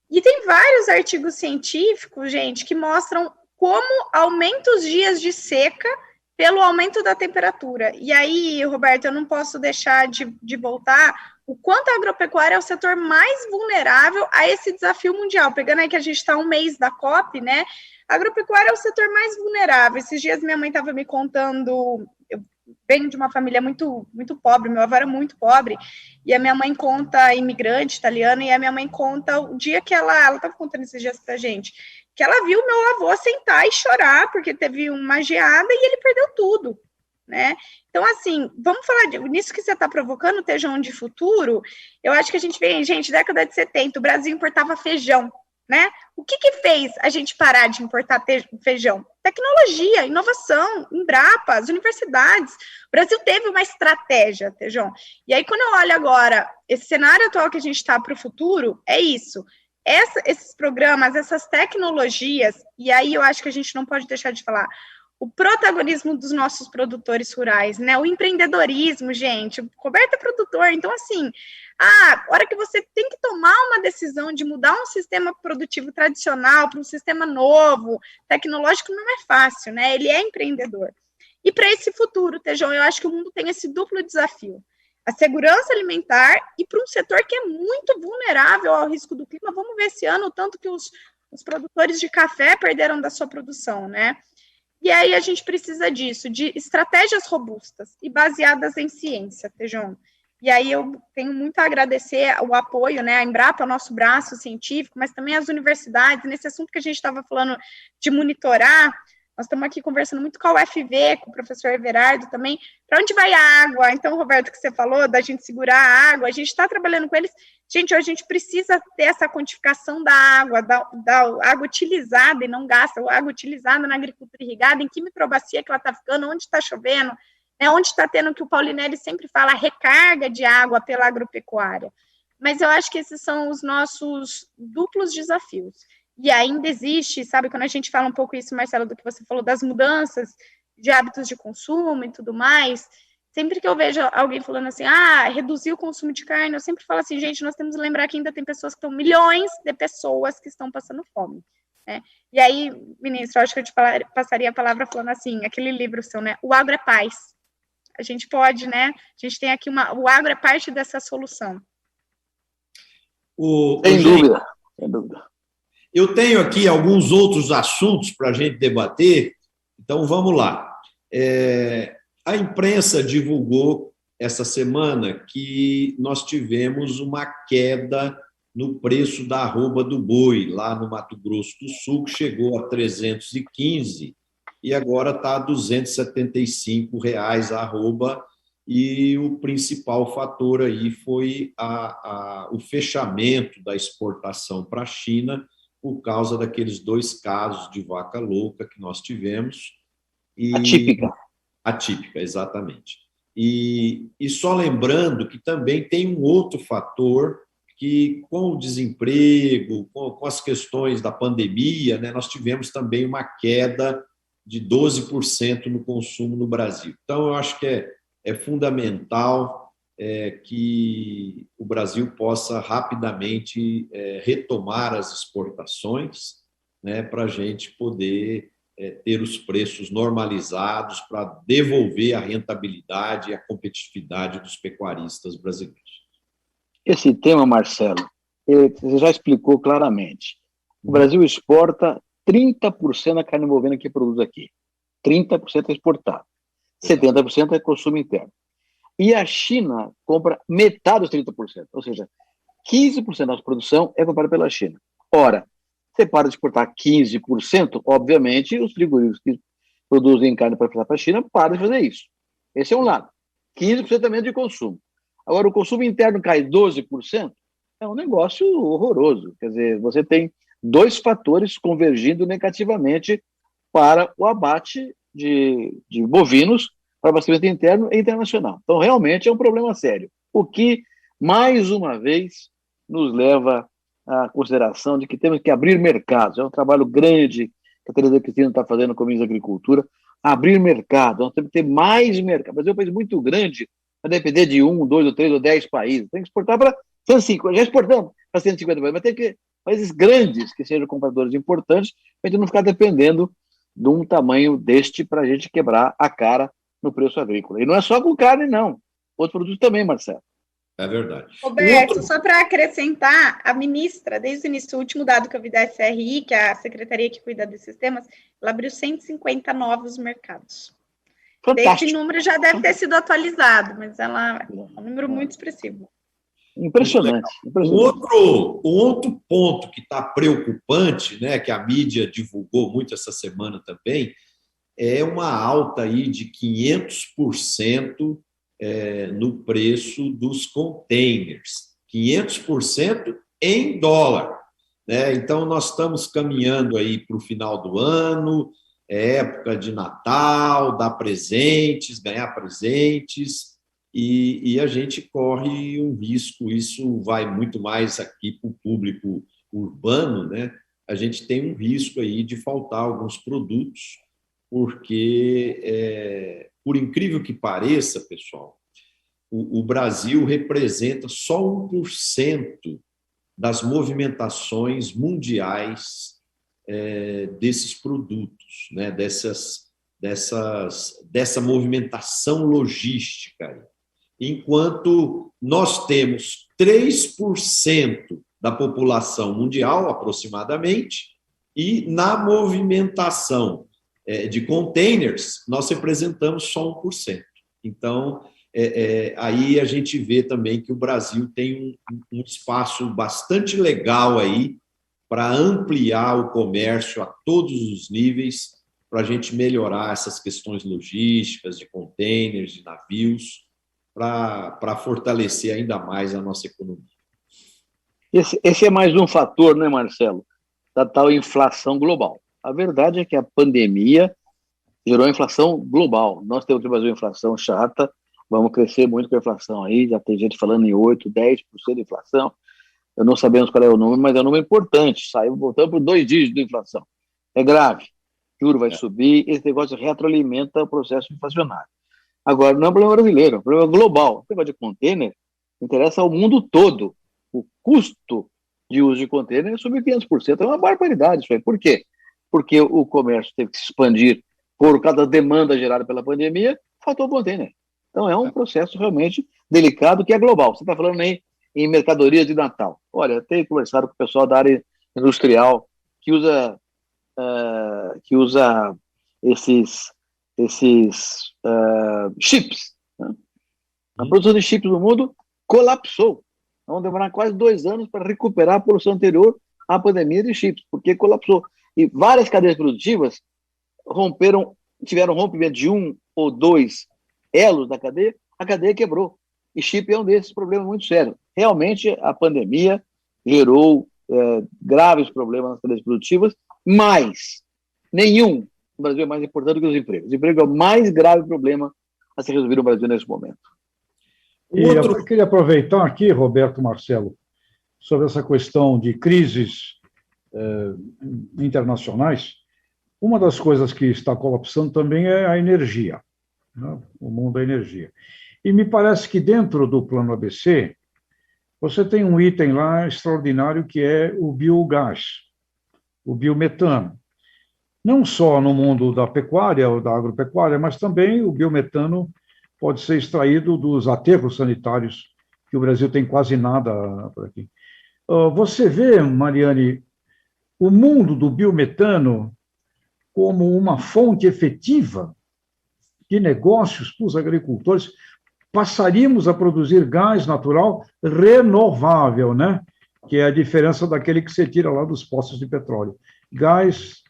E tem vários artigos científicos, gente, que mostram como aumenta os dias de seca pelo aumento da temperatura. E aí, Roberto, eu não posso deixar de voltar o quanto a agropecuária é o setor mais vulnerável a esse desafio mundial. Pegando aí que a gente está um mês da COP, né? A agropecuária é o setor mais vulnerável. Esses dias minha mãe estava me contando, eu venho de uma família muito, muito pobre, meu avô era muito pobre, e a minha mãe conta, imigrante italiana, e a minha mãe conta o dia que ela estava contando esses dias pra gente, que ela viu meu avô sentar e chorar, porque teve uma geada e ele perdeu tudo, né? Então, assim, vamos falar nisso que você está provocando, Tejão, de futuro. Eu acho que a gente vê, gente, década de 70, o Brasil importava feijão, né? O que fez a gente parar de importar feijão? Tecnologia, inovação, Embrapa, as universidades. O Brasil teve uma estratégia, Tejão. E aí, quando eu olho agora, esse cenário atual que a gente está para o futuro, é isso. Esses programas, essas tecnologias, e aí eu acho que a gente não pode deixar de falar, o protagonismo dos nossos produtores rurais, né? O empreendedorismo, gente. O Roberto é produtor, então, assim, a hora que você tem que tomar uma decisão de mudar um sistema produtivo tradicional para um sistema novo, tecnológico, não é fácil, né? Ele é empreendedor. E para esse futuro, Tejão, eu acho que o mundo tem esse duplo desafio. A segurança alimentar e para um setor que é muito vulnerável ao risco do clima. Vamos ver esse ano o tanto que os produtores de café perderam da sua produção, né? E aí a gente precisa disso, de estratégias robustas e baseadas em ciência, Tejão. E aí eu tenho muito a agradecer o apoio, né, a Embrapa, o nosso braço científico, mas também as universidades, nesse assunto que a gente estava falando de monitorar. Nós estamos aqui conversando muito com a UFV, com o professor Everardo também, para onde vai a água? Então, Roberto, que você falou, da gente segurar a água, a gente está trabalhando com eles. Gente, a gente precisa ter essa quantificação da água, da água utilizada e não gasta, a água utilizada na agricultura irrigada, em que microbacia que ela está ficando, onde está chovendo, né, onde está tendo o que o Paulinelli sempre fala, recarga de água pela agropecuária. Mas eu acho que esses são os nossos duplos desafios. E ainda existe, sabe, quando a gente fala um pouco isso, Marcelo, do que você falou, das mudanças de hábitos de consumo e tudo mais, sempre que eu vejo alguém falando assim, reduzir o consumo de carne, eu sempre falo assim, gente, nós temos que lembrar que ainda tem pessoas que estão, milhões de pessoas que estão passando fome. né? E aí, ministro, acho que eu te passaria a palavra falando assim, aquele livro seu, né? O agro é paz. A gente pode, né? A gente tem aqui o agro é parte dessa solução. Sem dúvida, sem dúvida. Eu tenho aqui alguns outros assuntos para a gente debater, então vamos lá. A imprensa divulgou essa semana que nós tivemos uma queda no preço da arroba do boi, lá no Mato Grosso do Sul, que chegou a 315 e agora está a R$ 275 a arroba, e o principal fator aí foi o fechamento da exportação para a China por causa daqueles 2 casos de vaca louca que nós tivemos. Atípica, exatamente. E só lembrando que também tem um outro fator que, com o desemprego, com as questões da pandemia, né, nós tivemos também uma queda de 12% no consumo no Brasil. Então, eu acho que é fundamental que o Brasil possa rapidamente retomar as exportações, né, para a gente poder ter os preços normalizados para devolver a rentabilidade e a competitividade dos pecuaristas brasileiros. Esse tema, Marcelo, você já explicou claramente. O Brasil exporta 30% da carne bovina que produz aqui. 30% é exportado. 70% é consumo interno. E a China compra metade dos 30%, ou seja, 15% da nossa produção é comprada pela China. Ora, você para de exportar 15%, obviamente, os frigoríficos que produzem carne para exportar para a China param de fazer isso. Esse é um lado. 15% também de consumo. Agora, o consumo interno cai 12%, é um negócio horroroso. Quer dizer, você tem 2 fatores convergindo negativamente para o abate de bovinos para abastecimento interno e internacional. Então, realmente é um problema sério. O que, mais uma vez, nos leva à consideração de que temos que abrir mercados. É um trabalho grande que a Tereza Cristina está fazendo com a Ministra da Agricultura. Abrir mercado. Nós temos que ter mais mercado. O Brasil é um país muito grande para depender de 1, 2, ou 3 ou 10 países. Tem que exportar para 150. Já exportamos para 150 países, mas tem que países grandes que sejam compradores importantes para a gente não ficar dependendo de um tamanho deste para a gente quebrar a cara no preço agrícola. E não é só com carne, não. Outros produtos também, Marcelo. É verdade. Roberto, só para acrescentar, a ministra, desde o início, o último dado que eu vi da SRI, que é a secretaria que cuida desses temas, ela abriu 150 novos mercados. Fantástico. Esse número já deve ter sido atualizado, mas é um número muito expressivo. Impressionante. Um outro ponto que está preocupante, né, que a mídia divulgou muito essa semana também, é uma alta aí de 500% no preço dos containers. 500% em dólar, né? Então, nós estamos caminhando aí para o final do ano, época de Natal, dar presentes, ganhar presentes, e a gente corre um risco, isso vai muito mais aqui para o público urbano, né? A gente tem um risco aí de faltar alguns produtos, porque, por incrível que pareça, pessoal, o Brasil representa só 1% das movimentações mundiais desses produtos, né? dessa movimentação logística. Enquanto nós temos 3% da população mundial, aproximadamente, e na movimentação de containers, nós representamos só 1%. Então, aí a gente vê também que o Brasil tem um espaço bastante legal aí para ampliar o comércio a todos os níveis, para a gente melhorar essas questões logísticas, de containers, de navios, para fortalecer ainda mais a nossa economia. Esse é mais um fator, né, Marcelo, da tal inflação global. A verdade é que a pandemia gerou inflação global. Nós temos no Brasil inflação chata, vamos crescer muito com a inflação aí, já tem gente falando em 8%, 10% de inflação. Eu não sabemos qual é o número, mas é um número importante. Voltamos por 2 dígitos de inflação. É grave. O juro vai subir, esse negócio retroalimenta o processo inflacionário. Agora, não é um problema brasileiro, é um problema global. O negócio de container interessa ao mundo todo. O custo de uso de contêiner é sobre 500%. É uma barbaridade isso aí. Por quê? Porque o comércio teve que se expandir por causa da demanda gerada pela pandemia, faltou contêiner. Então, é um processo realmente delicado que é global. Você está falando aí em mercadorias de Natal. Olha, eu tenho conversado com o pessoal da área industrial que usa esses chips. Né? A produção de chips no mundo colapsou. Vão demorar quase 2 anos para recuperar a produção anterior à pandemia de chips, porque colapsou. E várias cadeias produtivas tiveram rompimento de 1 ou 2 elos da cadeia, a cadeia quebrou. E chip é um desses problemas muito sérios. Realmente, a pandemia gerou graves problemas nas cadeias produtivas, mas nenhum no Brasil é mais importante do que os empregos. O emprego é o mais grave problema a ser resolvido no Brasil nesse momento. E eu queria aproveitar aqui, Roberto Marcelo, sobre essa questão de crises internacionais. Uma das coisas que está colapsando também é a energia, né? O mundo da energia. E me parece que dentro do Plano ABC, você tem um item lá extraordinário que é o biogás, o biometano. Não só no mundo da pecuária ou da agropecuária, mas também o biometano pode ser extraído dos aterros sanitários, que o Brasil tem quase nada por aqui. Você vê, Mariane, o mundo do biometano como uma fonte efetiva de negócios para os agricultores? Passaríamos a produzir gás natural renovável, né? Que é a diferença daquele que você tira lá dos poços de petróleo. Gás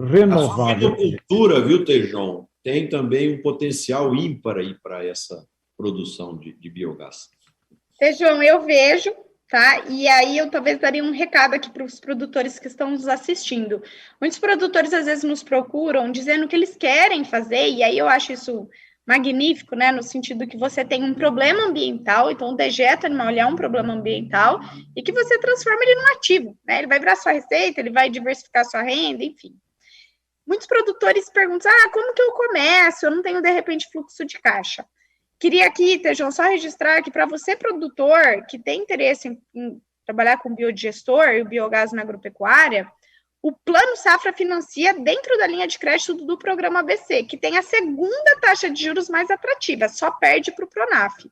renovável. A agricultura, viu, Tejon, tem também um potencial ímpar aí para essa produção de biogás. Tejon, eu vejo, tá? E aí eu talvez daria um recado aqui para os produtores que estão nos assistindo. Muitos produtores às vezes nos procuram dizendo que eles querem fazer, e aí eu acho isso magnífico, né? No sentido que você tem um problema ambiental, então o dejeto animal é um problema ambiental, e que você transforma ele num ativo, né? Ele vai virar sua receita, ele vai diversificar sua renda, enfim. Muitos produtores perguntam, como que eu começo? Eu não tenho, de repente, fluxo de caixa. Queria aqui, Tejon, só registrar que para você, produtor, que tem interesse em trabalhar com biodigestor e o biogás na agropecuária, o Plano Safra financia dentro da linha de crédito do programa ABC, que tem a segunda taxa de juros mais atrativa, só perde para o Pronaf.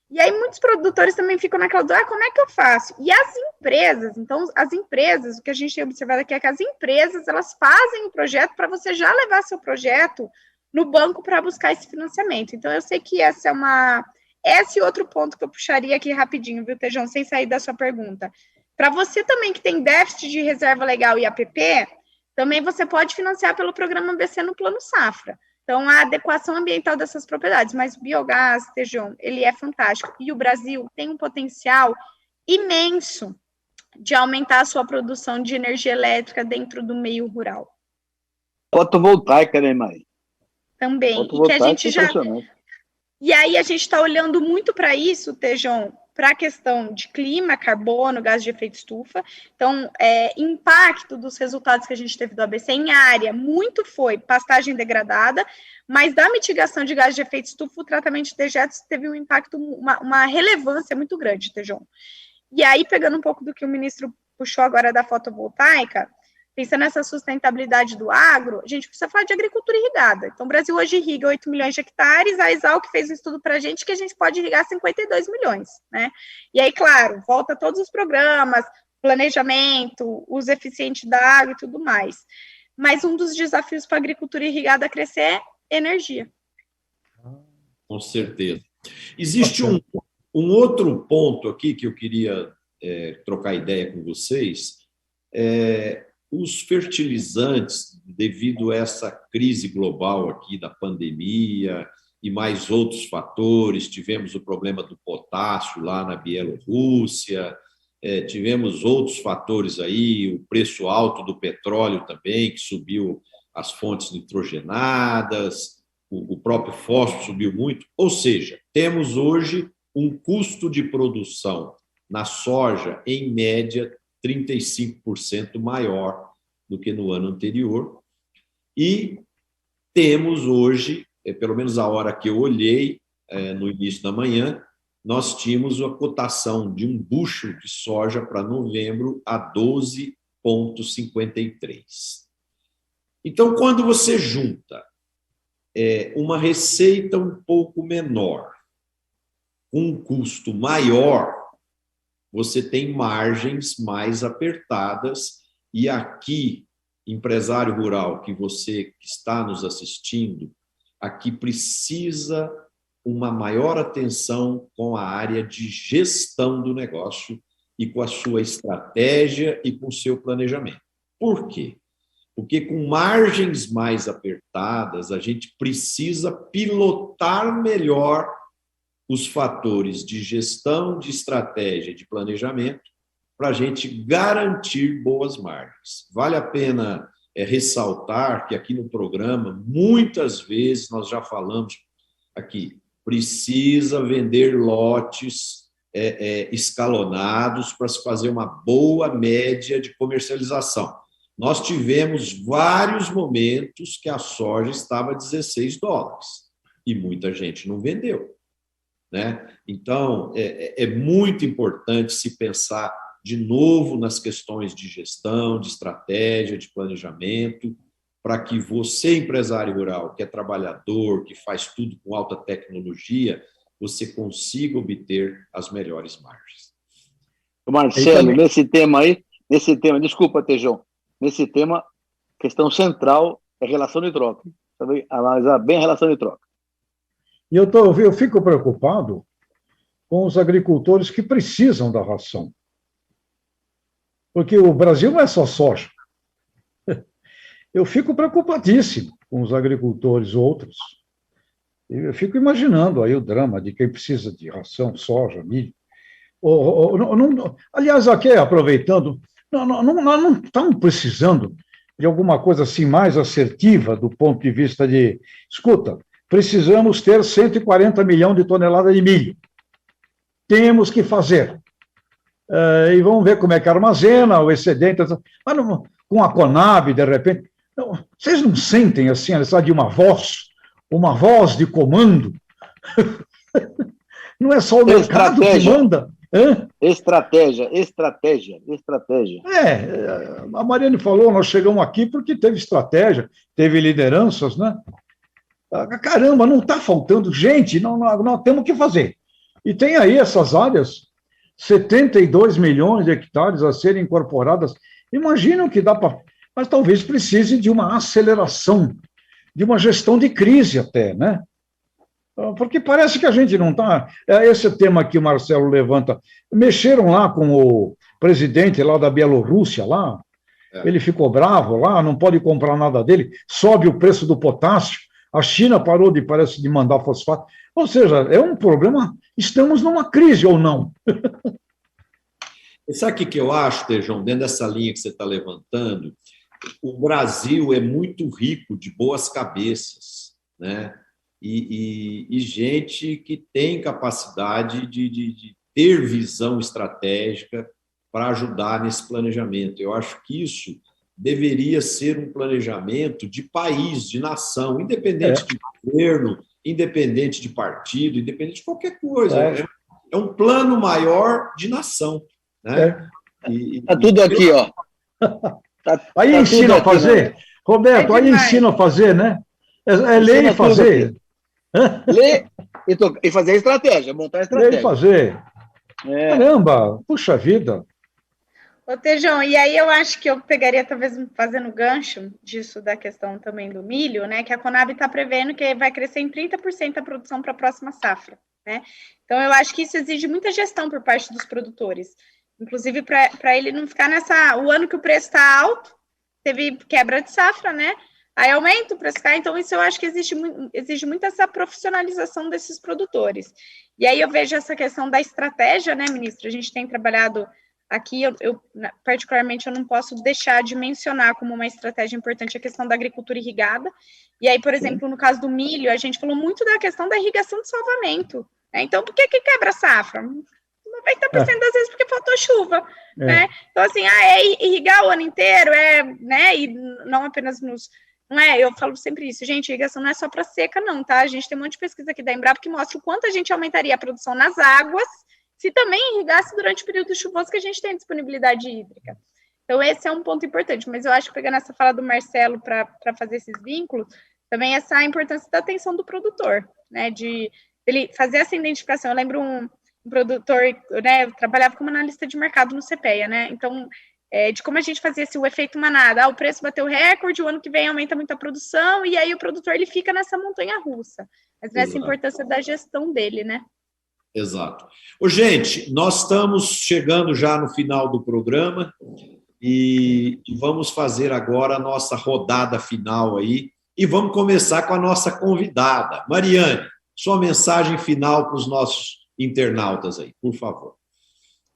E aí muitos produtores também ficam naquela dúvida, como é que eu faço? E as empresas, então as empresas, o que a gente tem observado aqui é que as empresas, elas fazem o projeto para você já levar seu projeto no banco para buscar esse financiamento. Então eu sei que esse outro ponto que eu puxaria aqui rapidinho, viu, Tejon, sem sair da sua pergunta. Para você também que tem déficit de reserva legal e APP, também você pode financiar pelo programa ABC no Plano Safra. Então, a adequação ambiental dessas propriedades, mas o biogás, Tejon, ele é fantástico. E o Brasil tem um potencial imenso de aumentar a sua produção de energia elétrica dentro do meio rural. Fotovoltaica, né, Mari? Também. E que a gente já... E aí a gente está olhando muito para isso, Tejon, para a questão de clima, carbono, gás de efeito estufa. Então, impacto dos resultados que a gente teve do ABC em área, muito foi pastagem degradada, mas da mitigação de gás de efeito estufa, o tratamento de dejetos teve um impacto, uma relevância muito grande, Tejon. E aí, pegando um pouco do que o ministro puxou agora da fotovoltaica, pensando nessa sustentabilidade do agro, a gente precisa falar de agricultura irrigada. Então, o Brasil hoje irriga 8 milhões de hectares, a Exalc fez um estudo para a gente que a gente pode irrigar 52 milhões, né? E aí, claro, volta todos os programas, planejamento, uso eficiente da água e tudo mais. Mas um dos desafios para a agricultura irrigada crescer é energia. Com certeza. Existe um outro ponto aqui que eu queria trocar ideia com vocês, os fertilizantes, devido a essa crise global aqui da pandemia e mais outros fatores, tivemos o problema do potássio lá na Bielorrússia, tivemos outros fatores aí, o preço alto do petróleo também, que subiu as fontes nitrogenadas, o próprio fósforo subiu muito, ou seja, temos hoje um custo de produção na soja, em média, 35% maior do que no ano anterior. E temos hoje, pelo menos a hora que eu olhei, no início da manhã, nós tínhamos a cotação de um bushel de soja para novembro a 12,53. Então, quando você junta uma receita um pouco menor, com um custo maior, você tem margens mais apertadas, e aqui, empresário rural, que você que está nos assistindo, aqui precisa uma maior atenção com a área de gestão do negócio e com a sua estratégia e com o seu planejamento. Por quê? Porque com margens mais apertadas, a gente precisa pilotar melhor os fatores de gestão, de estratégia e de planejamento para a gente garantir boas margens. Vale a pena ressaltar que aqui no programa, muitas vezes nós já falamos aqui, precisa vender lotes escalonados para se fazer uma boa média de comercialização. Nós tivemos vários momentos que a soja estava a $16 e muita gente não vendeu, né? Então, é muito importante se pensar de novo nas questões de gestão, de estratégia, de planejamento, para que você, empresário rural, que é trabalhador, que faz tudo com alta tecnologia, você consiga obter as melhores margens. Marcelo, nesse tema, desculpa, Tejão, nesse tema, questão central é relação de troca. Sabe? Analisar bem a relação de troca. E eu fico preocupado com os agricultores que precisam da ração. Porque o Brasil não é só soja. Eu fico preocupadíssimo com os agricultores outros. Eu fico imaginando aí o drama de quem precisa de ração, soja, milho. Aliás, aqui, aproveitando, nós não estamos precisando de alguma coisa assim mais assertiva do ponto de vista de, escuta, precisamos ter 140 milhões de toneladas de milho. Temos que fazer. E vamos ver como é que armazena o excedente. Mas não, com a Conab, de repente... Não, vocês não sentem assim, a necessidade de uma voz de comando? Não é só o mercado que manda. Estratégia. A Mariane falou, nós chegamos aqui porque teve estratégia, teve lideranças, né? Caramba, não está faltando gente, nós temos que fazer. E tem aí essas áreas, 72 milhões de hectares a serem incorporadas. Imaginam que dá para... Mas talvez precise de uma aceleração, de uma gestão de crise até, né? Porque parece que a gente não está... Esse tema que o Marcelo levanta. Mexeram lá com o presidente lá da Bielorrússia, lá. Ele ficou bravo lá, não pode comprar nada dele, sobe o preço do potássio, a China parou parece de mandar fosfato. Ou seja, é um problema, estamos numa crise ou não? Sabe o que eu acho, Tejão, dentro dessa linha que você está levantando? O Brasil é muito rico de boas cabeças, né? E gente que tem capacidade de ter visão estratégica para ajudar nesse planejamento. Eu acho que isso deveria ser um planejamento de país, de nação, independente de governo, independente de partido, independente de qualquer coisa. É um plano maior de nação, né? Está tudo aqui, ó. Aí ensina a fazer, né? Roberto, aí ensina a fazer, né? É ler e fazer. Ler e fazer a estratégia, montar a estratégia. Ler e fazer. Caramba, puxa vida. Ô, Tejão, e aí eu acho que eu pegaria, talvez, fazendo gancho disso da questão também do milho, né? Que a Conab está prevendo que vai crescer em 30% a produção para a próxima safra, né? Então, eu acho que isso exige muita gestão por parte dos produtores. Inclusive, para ele não ficar o ano que o preço está alto, teve quebra de safra, né? Aí aumenta o preço, então isso eu acho que exige muito essa profissionalização desses produtores. E aí eu vejo essa questão da estratégia, né, ministro? A gente tem trabalhado aqui, particularmente, eu não posso deixar de mencionar como uma estratégia importante a questão da agricultura irrigada. E aí, por exemplo, no caso do milho, a gente falou muito da questão da irrigação de salvamento, né? Então, por que quebra a safra? 90% das vezes porque faltou chuva, né? Então, assim, é irrigar o ano inteiro, né? E não apenas Não é? Eu falo sempre isso, gente, irrigação não é só para seca, não, tá? A gente tem um monte de pesquisa aqui da Embrapa que mostra o quanto a gente aumentaria a produção nas águas se também irrigasse durante o período chuvoso que a gente tem disponibilidade hídrica. Então, esse é um ponto importante, mas eu acho que pegando essa fala do Marcelo para fazer esses vínculos, também essa importância da atenção do produtor, né? De ele fazer essa identificação. Eu lembro um produtor, né? Eu trabalhava como analista de mercado no CPEA, né? Então, de como a gente fazia o efeito manada. O preço bateu recorde, o ano que vem aumenta muito a produção, e aí o produtor ele fica nessa montanha russa. Mas nessa importância da gestão dele, né? Exato. Gente, nós estamos chegando já no final do programa e vamos fazer agora a nossa rodada final aí e vamos começar com a nossa convidada. Mariane, sua mensagem final para os nossos internautas aí, por favor.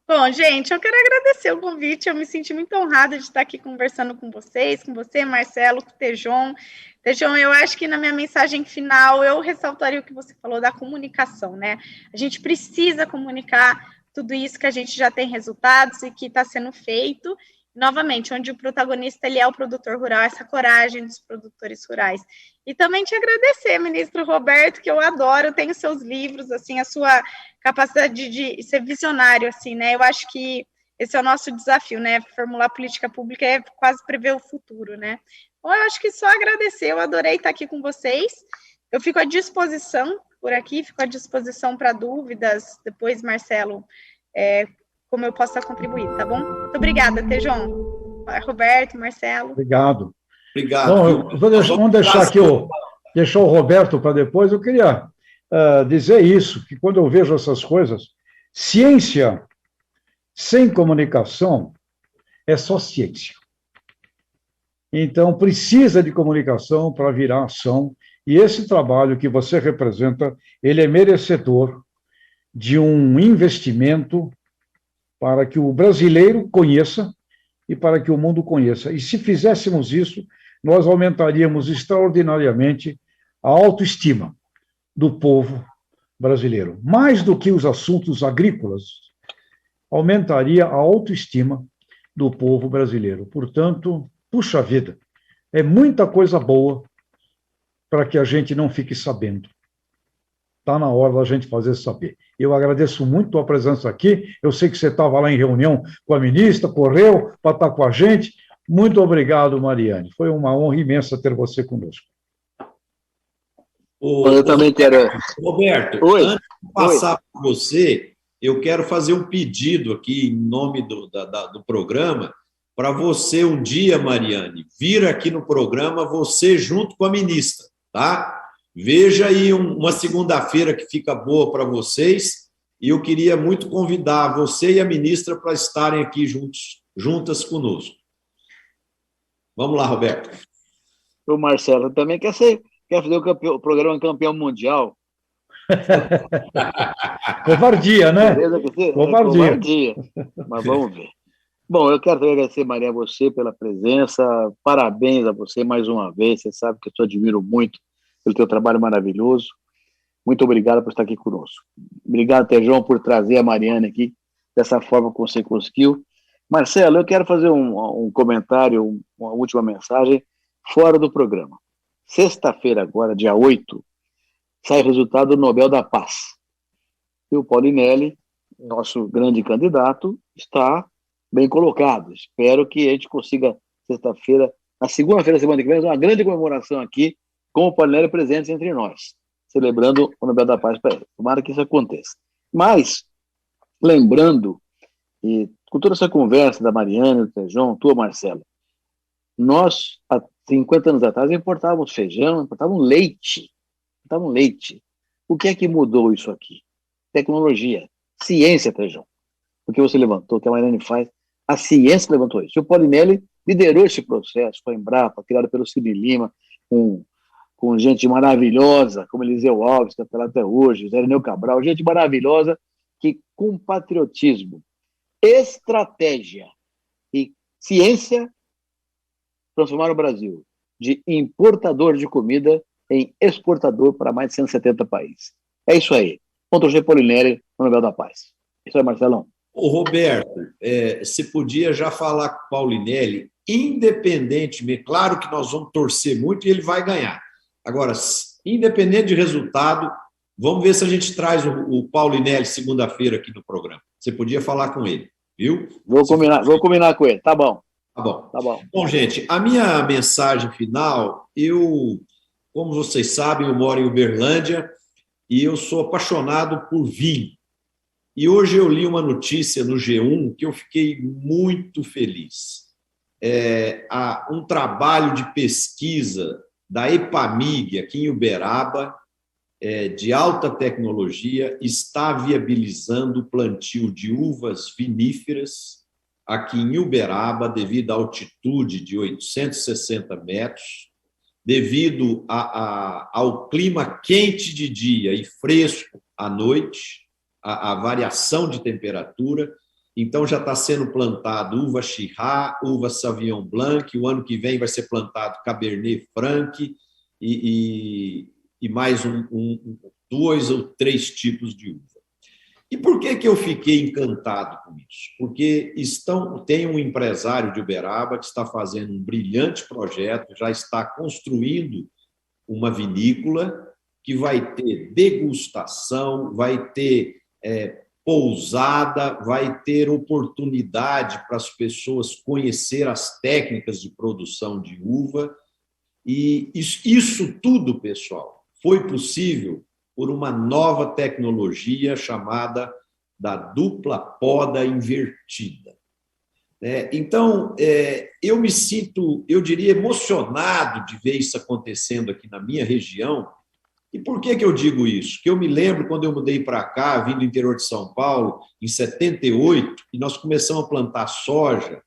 Bom, gente, eu quero agradecer o convite, eu me senti muito honrada de estar aqui conversando com vocês, com você, Marcelo, com o Tejon. Tejon, eu acho que na minha mensagem final eu ressaltaria o que você falou da comunicação, né? A gente precisa comunicar tudo isso que a gente já tem resultados e que está sendo feito, novamente, onde o protagonista ele é o produtor rural, essa coragem dos produtores rurais. E também te agradecer, ministro Roberto, que eu adoro, tenho seus livros, assim, a sua capacidade de ser visionário, assim, né? Eu acho que esse é o nosso desafio, né? Formular política pública é quase prever o futuro, né? Então, eu acho que só agradecer, eu adorei estar aqui com vocês. Eu fico à disposição por aqui, fico à disposição para dúvidas, depois, Marcelo, como eu possa contribuir, tá bom? Muito obrigada, Tejon. Roberto, Marcelo. Obrigado. Obrigado. Bom, vamos deixar aqui deixar o Roberto para depois. Eu queria dizer isso, que quando eu vejo essas coisas, ciência sem comunicação é só ciência. Então, precisa de comunicação para virar ação, e esse trabalho que você representa, ele é merecedor de um investimento para que o brasileiro conheça e para que o mundo conheça. E se fizéssemos isso, nós aumentaríamos extraordinariamente a autoestima do povo brasileiro. Mais do que os assuntos agrícolas, aumentaria a autoestima do povo brasileiro. Portanto, puxa vida, é muita coisa boa para que a gente não fique sabendo. Está na hora da gente fazer saber. Eu agradeço muito a presença aqui. Eu sei que você estava lá em reunião com a ministra, correu para estar com a gente. Muito obrigado, Mariane. Foi uma honra imensa ter você conosco. Eu também quero. Roberto, Oi. Antes de passar para você, eu quero fazer um pedido aqui em nome do programa para você um dia, Mariane, vir aqui no programa, você junto com a ministra, tá? Veja aí uma segunda-feira que fica boa para vocês, e eu queria muito convidar você e a ministra para estarem aqui juntas conosco. Vamos lá, Roberto. O Marcelo também quer fazer o programa campeão mundial. Covardia, né? Covardia. Mas vamos ver. Bom, eu quero agradecer, Maria, a você pela presença. Parabéns a você mais uma vez. Você sabe que eu te admiro muito pelo teu trabalho maravilhoso. Muito obrigado por estar aqui conosco. Obrigado, Tejon, por trazer a Mariane aqui dessa forma que você conseguiu. Marcelo, eu quero fazer um comentário, uma última mensagem, fora do programa. Sexta-feira, agora, dia 8, sai o resultado do Nobel da Paz. E o Paulinelli, nosso grande candidato, está bem colocado. Espero que a gente consiga, sexta-feira, na segunda-feira da semana que vem, uma grande comemoração aqui, com o Paulinelli presente entre nós, celebrando o Nobel da Paz para ele. Tomara que isso aconteça. Mas, lembrando, e com toda essa conversa da Mariane, do Tejon, tua, Marcelo, nós, há 50 anos atrás, importávamos feijão, importávamos leite. O que é que mudou isso aqui? Tecnologia, ciência, Tejon. O que você levantou, o que a Mariane faz, a ciência levantou isso. E o Paulinelli liderou esse processo, foi a Embrapa, criado pelo Cid Lima, com gente maravilhosa, como Eliseu Alves, que está lá até hoje, Zé Irineu Cabral, gente maravilhosa, que com patriotismo, estratégia e ciência transformaram o Brasil de importador de comida em exportador para mais de 170 países. É isso aí. Vamos torcer Paulinelli no Nobel da Paz. Isso aí, Marcelão. Ô, Roberto, você podia já falar com o Paulinelli independentemente, claro que nós vamos torcer muito e ele vai ganhar. Agora, independente de resultado, vamos ver se a gente traz o Paulinelli segunda-feira aqui no programa. Você podia falar com ele, viu? Vou combinar com ele, tá bom. Tá bom. Tá bom. Bom, gente, a minha mensagem final, como vocês sabem, eu moro em Uberlândia e eu sou apaixonado por vinho. E hoje eu li uma notícia no G1 que eu fiquei muito feliz. Um trabalho de pesquisa da EPAMIG, aqui em Uberaba, de alta tecnologia, está viabilizando o plantio de uvas viníferas aqui em Uberaba, devido à altitude de 860 metros, devido ao clima quente de dia e fresco à noite, a variação de temperatura. Então, já está sendo plantado uva Chyrah, uva Sauvignon Blanc, o ano que vem vai ser plantado Cabernet Franc e mais 2 ou 3 tipos de uva. E por que eu fiquei encantado com isso? Porque tem um empresário de Uberaba que está fazendo um brilhante projeto, já está construindo uma vinícola que vai ter degustação, vai ter pousada, vai ter oportunidade para as pessoas conhecer as técnicas de produção de uva. E isso tudo, pessoal, foi possível por uma nova tecnologia chamada da dupla poda invertida. Então, eu me sinto, eu diria, emocionado de ver isso acontecendo aqui na minha região. E por que eu digo isso? Que eu me lembro quando eu mudei para cá, vim do interior de São Paulo, em 78, e nós começamos a plantar soja,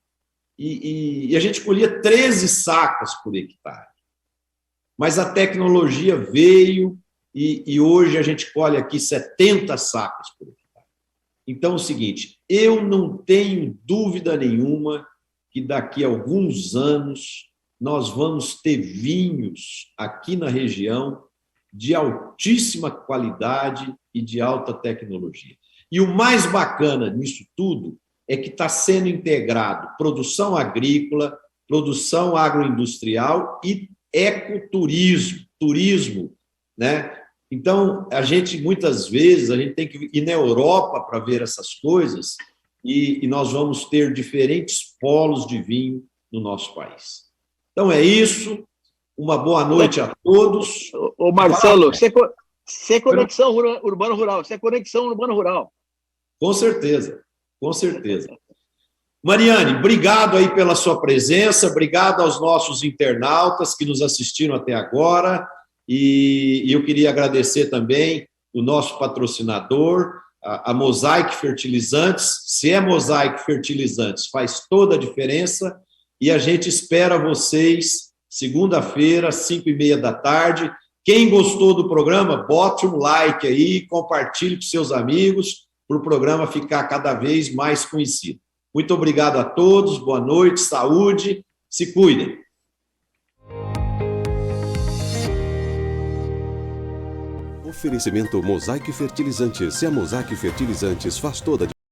e a gente colhia 13 sacas por hectare. Mas a tecnologia veio, e hoje a gente colhe aqui 70 sacas por hectare. Então, é o seguinte, eu não tenho dúvida nenhuma que daqui a alguns anos nós vamos ter vinhos aqui na região de altíssima qualidade e de alta tecnologia. E o mais bacana nisso tudo é que está sendo integrado produção agrícola, produção agroindustrial e turismo, né? Então, muitas vezes, a gente tem que ir na Europa para ver essas coisas e nós vamos ter diferentes polos de vinho no nosso país. Então, é isso. Uma boa noite a todos. Ô Marcelo, você é conexão urbano-rural, você é conexão urbano-rural. Com certeza, com certeza. Mariane, obrigado aí pela sua presença, obrigado aos nossos internautas que nos assistiram até agora, e eu queria agradecer também o nosso patrocinador, a Mosaic Fertilizantes. Se é Mosaic Fertilizantes, faz toda a diferença, e a gente espera vocês segunda-feira, 5h30 da tarde. Quem gostou do programa, bote um like aí, compartilhe com seus amigos, para o programa ficar cada vez mais conhecido. Muito obrigado a todos, boa noite, saúde, se cuidem. Oferecimento Mosaic Fertilizantes. Se a Mosaic Fertilizantes faz toda a